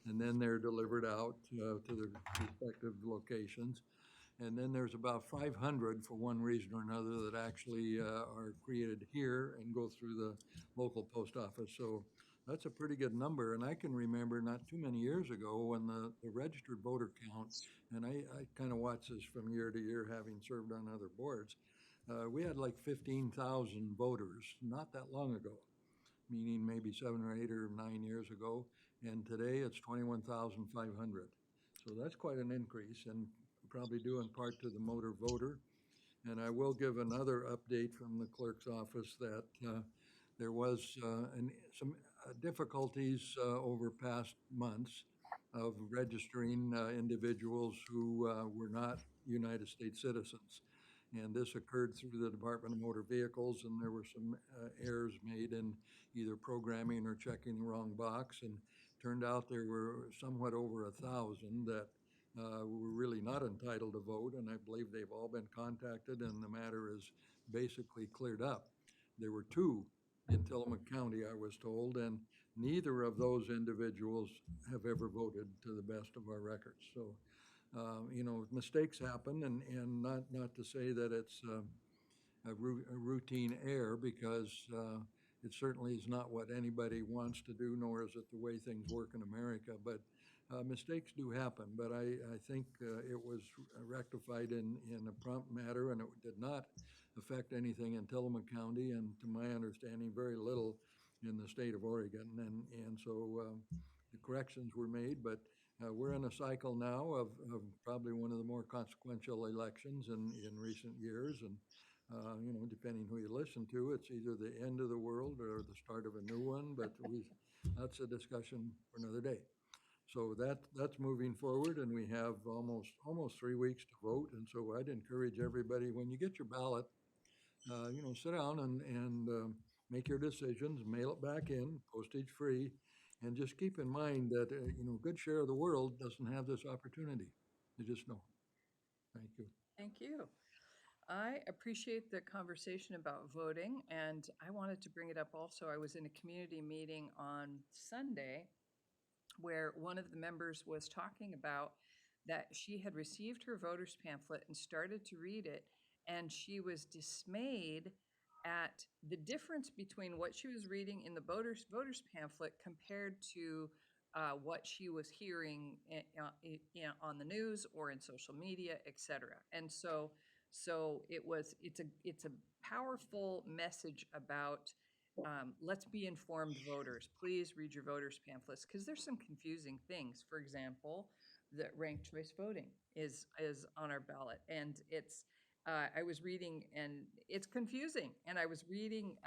and then they're delivered out to their respective locations. And then there's about 500 for one reason or another that actually are created here and go through the local post office. So that's a pretty good number. And I can remember not too many years ago when the registered voter count, and I kind of watch this from year to year, having served on other boards, we had like 15,000 voters not that long ago, meaning maybe 7 or 8 or 9 years ago. And today it's 21,500. So that's quite an increase, and probably due in part to the motor voter. And I will give another update from the clerk's office that there was some difficulties over past months of registering individuals who were not United States citizens. And this occurred through the Department of Motor Vehicles, and there were some errors made in either programming or checking the wrong box. And turned out there were somewhat over 1,000 that were really not entitled to vote, and I believe they've all been contacted, and the matter is basically cleared up. There were 2 in Tillamook County, I was told, and neither of those individuals have ever voted to the best of our records. So, mistakes happen, and not to say that it's a routine error, because it certainly is not what anybody wants to do, nor is it the way things work in America. But mistakes do happen, but I think it was rectified in a prompt manner, and it did not affect anything in Tillamook County, and to my understanding, very little in the state of Oregon. And so the corrections were made, but we're in a cycle now of probably one of the more consequential elections in recent years. And depending who you listen to, it's either the end of the world or the start of a new one, but that's a discussion for another day. So that's moving forward, and we have almost 3 weeks to vote. And so I'd encourage everybody, when you get your ballot, sit down and make your decisions, mail it back in, postage free, and just keep in mind that a good share of the world doesn't have this opportunity. They just don't. Thank you. Thank you. I appreciate the conversation about voting, and I wanted to bring it up also. I was in a community meeting on Sunday where one of the members was talking about that she had received her voter's pamphlet and started to read it, and she was dismayed at the difference between what she was reading in the voter's pamphlet compared to what she was hearing on the news or in social media, etc. And so it's a powerful message about let's be informed voters. Please read your voters pamphlets, because there's some confusing things. For example, the ranked choice voting is on our ballot, and it's I was reading, and it's confusing. And I was reading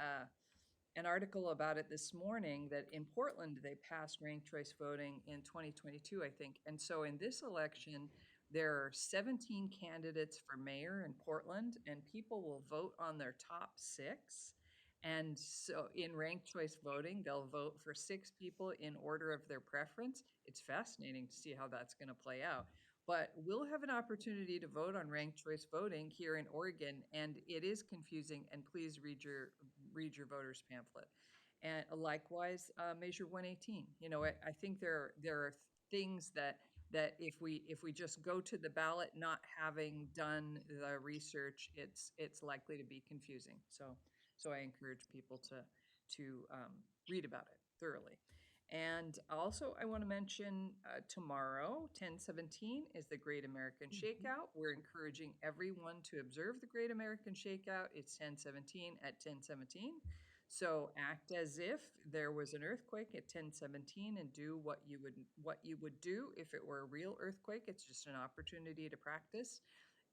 an article about it this morning that in Portland they passed ranked choice voting in 2022, I think. And so in this election, there are 17 candidates for mayor in Portland, and people will vote on their top 6. And so in ranked choice voting, they'll vote for 6 people in order of their preference. It's fascinating to see how that's going to play out. But we'll have an opportunity to vote on ranked choice voting here in Oregon, and it is confusing. And please read your voter's pamphlet. And likewise, Measure 118. I think there are things that if we just go to the ballot not having done the research, it's likely to be confusing. So I encourage people to read about it thoroughly. And also, I want to mention tomorrow, 10/17, is the Great American Shakeout. We're encouraging everyone to observe the Great American Shakeout. It's 10/17 at 10/17. So act as if there was an earthquake at 10/17 and do what you would do if it were a real earthquake. It's just an opportunity to practice.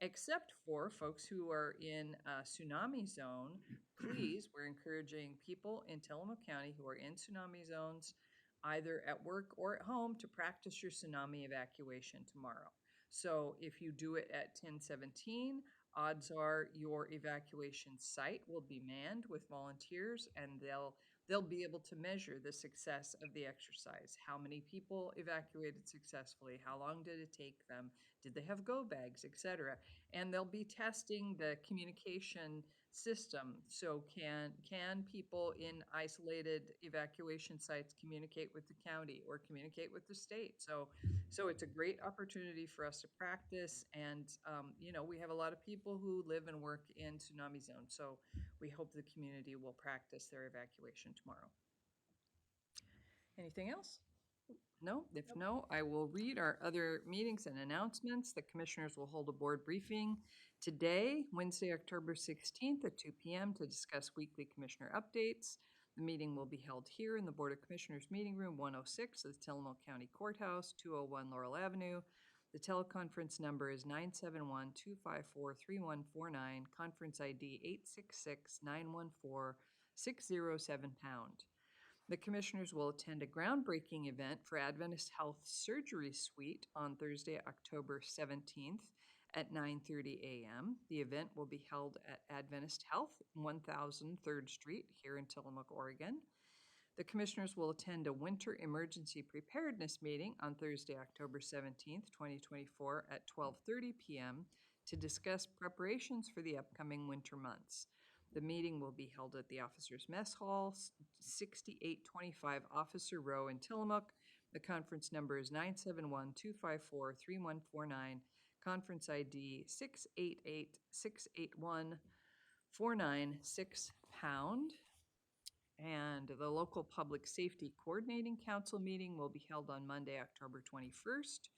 except for folks who are in a tsunami zone. Please, we're encouraging people in Tillamook County who are in tsunami zones, either at work or at home, to practice your tsunami evacuation tomorrow. So if you do it at 10:17, odds are your evacuation site will be manned with volunteers, and they'll be able to measure the success of the exercise. How many people evacuated successfully? How long did it take them? Did they have go bags, etc.? And they'll be testing the communication system. So can people in isolated evacuation sites communicate with the county or communicate with the state? So it's a great opportunity for us to practice. And we have a lot of people who live and work in tsunami zones. So we hope the community will practice their evacuation tomorrow. Anything else? No? If no, I will read our other meetings and announcements. The commissioners will hold a board briefing today, Wednesday, October 16th at 2 p.m. to discuss weekly commissioner updates. The meeting will be held here in the Board of Commissioners Meeting Room 106 of the Tillamook County Courthouse, 201 Laurel Avenue. The teleconference number is 971-254-3149, conference ID 866-914-607#. The commissioners will attend a groundbreaking event for Adventist Health Surgery Suite on Thursday, October 17th at 9:30 a.m. The event will be held at Adventist Health, 1000 3rd Street here in Tillamook, Oregon. The commissioners will attend a winter emergency preparedness meeting on Thursday, October 17th, 2024 at 12:30 p.m. to discuss preparations for the upcoming winter months. The meeting will be held at the Officers Mess Hall, 6825 Officer Row in Tillamook. The conference number is 971-254-3149, conference ID 688-681-496#. And the local Public Safety Coordinating Council meeting will be held on Monday, October 21st,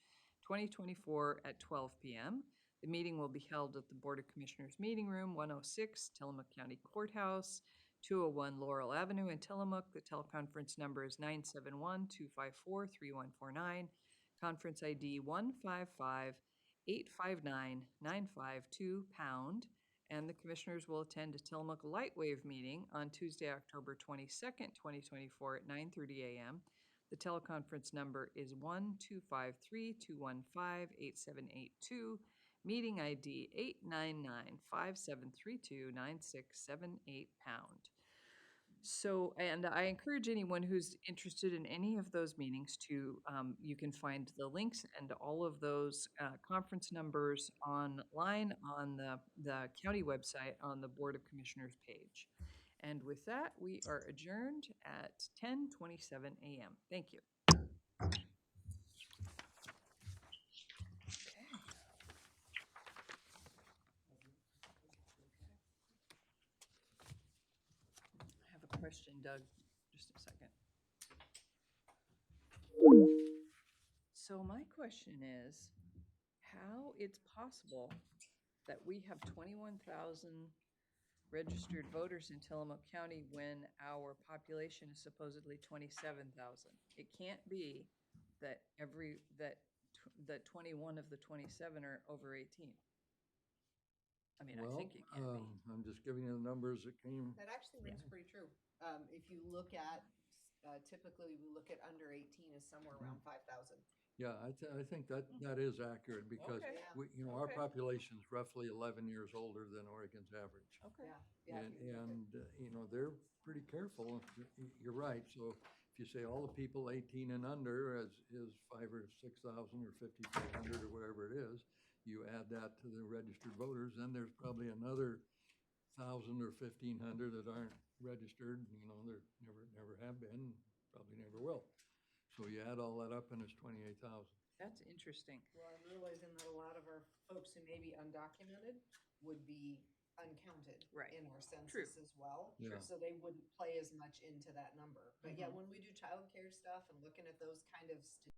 2024 at 12 p.m. The meeting will be held at the Board of Commissioners Meeting Room 106, Tillamook County Courthouse, 201 Laurel Avenue in Tillamook. The teleconference number is 971-254-3149, conference ID 155-859-952#. And the commissioners will attend a Tillamook Lightwave meeting on Tuesday, October 22nd, 2024 at 9:30 a.m. The teleconference number is 1-253-215-8782, meeting ID 899-5732-9678#. So, and I encourage anyone who's interested in any of those meetings to, you can find the links and all of those conference numbers online on the county website on the Board of Commissioners page. And with that, we are adjourned at 10:27 a.m. Thank you. Question, Doug, just a second. So my question is, how it's possible that we have 21,000 registered voters in Tillamook County when our population is supposedly 27,000? It can't be that that 21 of the 27 are over 18. I mean, I think it can be. I'm just giving you the numbers that came. That actually rings pretty true. If you look at, typically we look at under 18 is somewhere around 5,000. Yeah, I think that is accurate because Okay. our population is roughly 11 years older than Oregon's average. Okay. Yeah. And they're pretty careful. You're right. So if you say all the people 18 and under is 5,000 or 6,000 or 5,500 or whatever it is, you add that to the registered voters, then there's probably another 1,000 or 1,500 that aren't registered. They're never have been, probably never will. So you add all that up and it's 28,000. That's interesting. Well, I'm realizing that a lot of our folks who may be undocumented would be uncounted in our census as well. Yeah. So they wouldn't play as much into that number. But yeah, when we do childcare stuff and looking at those kind of statistics,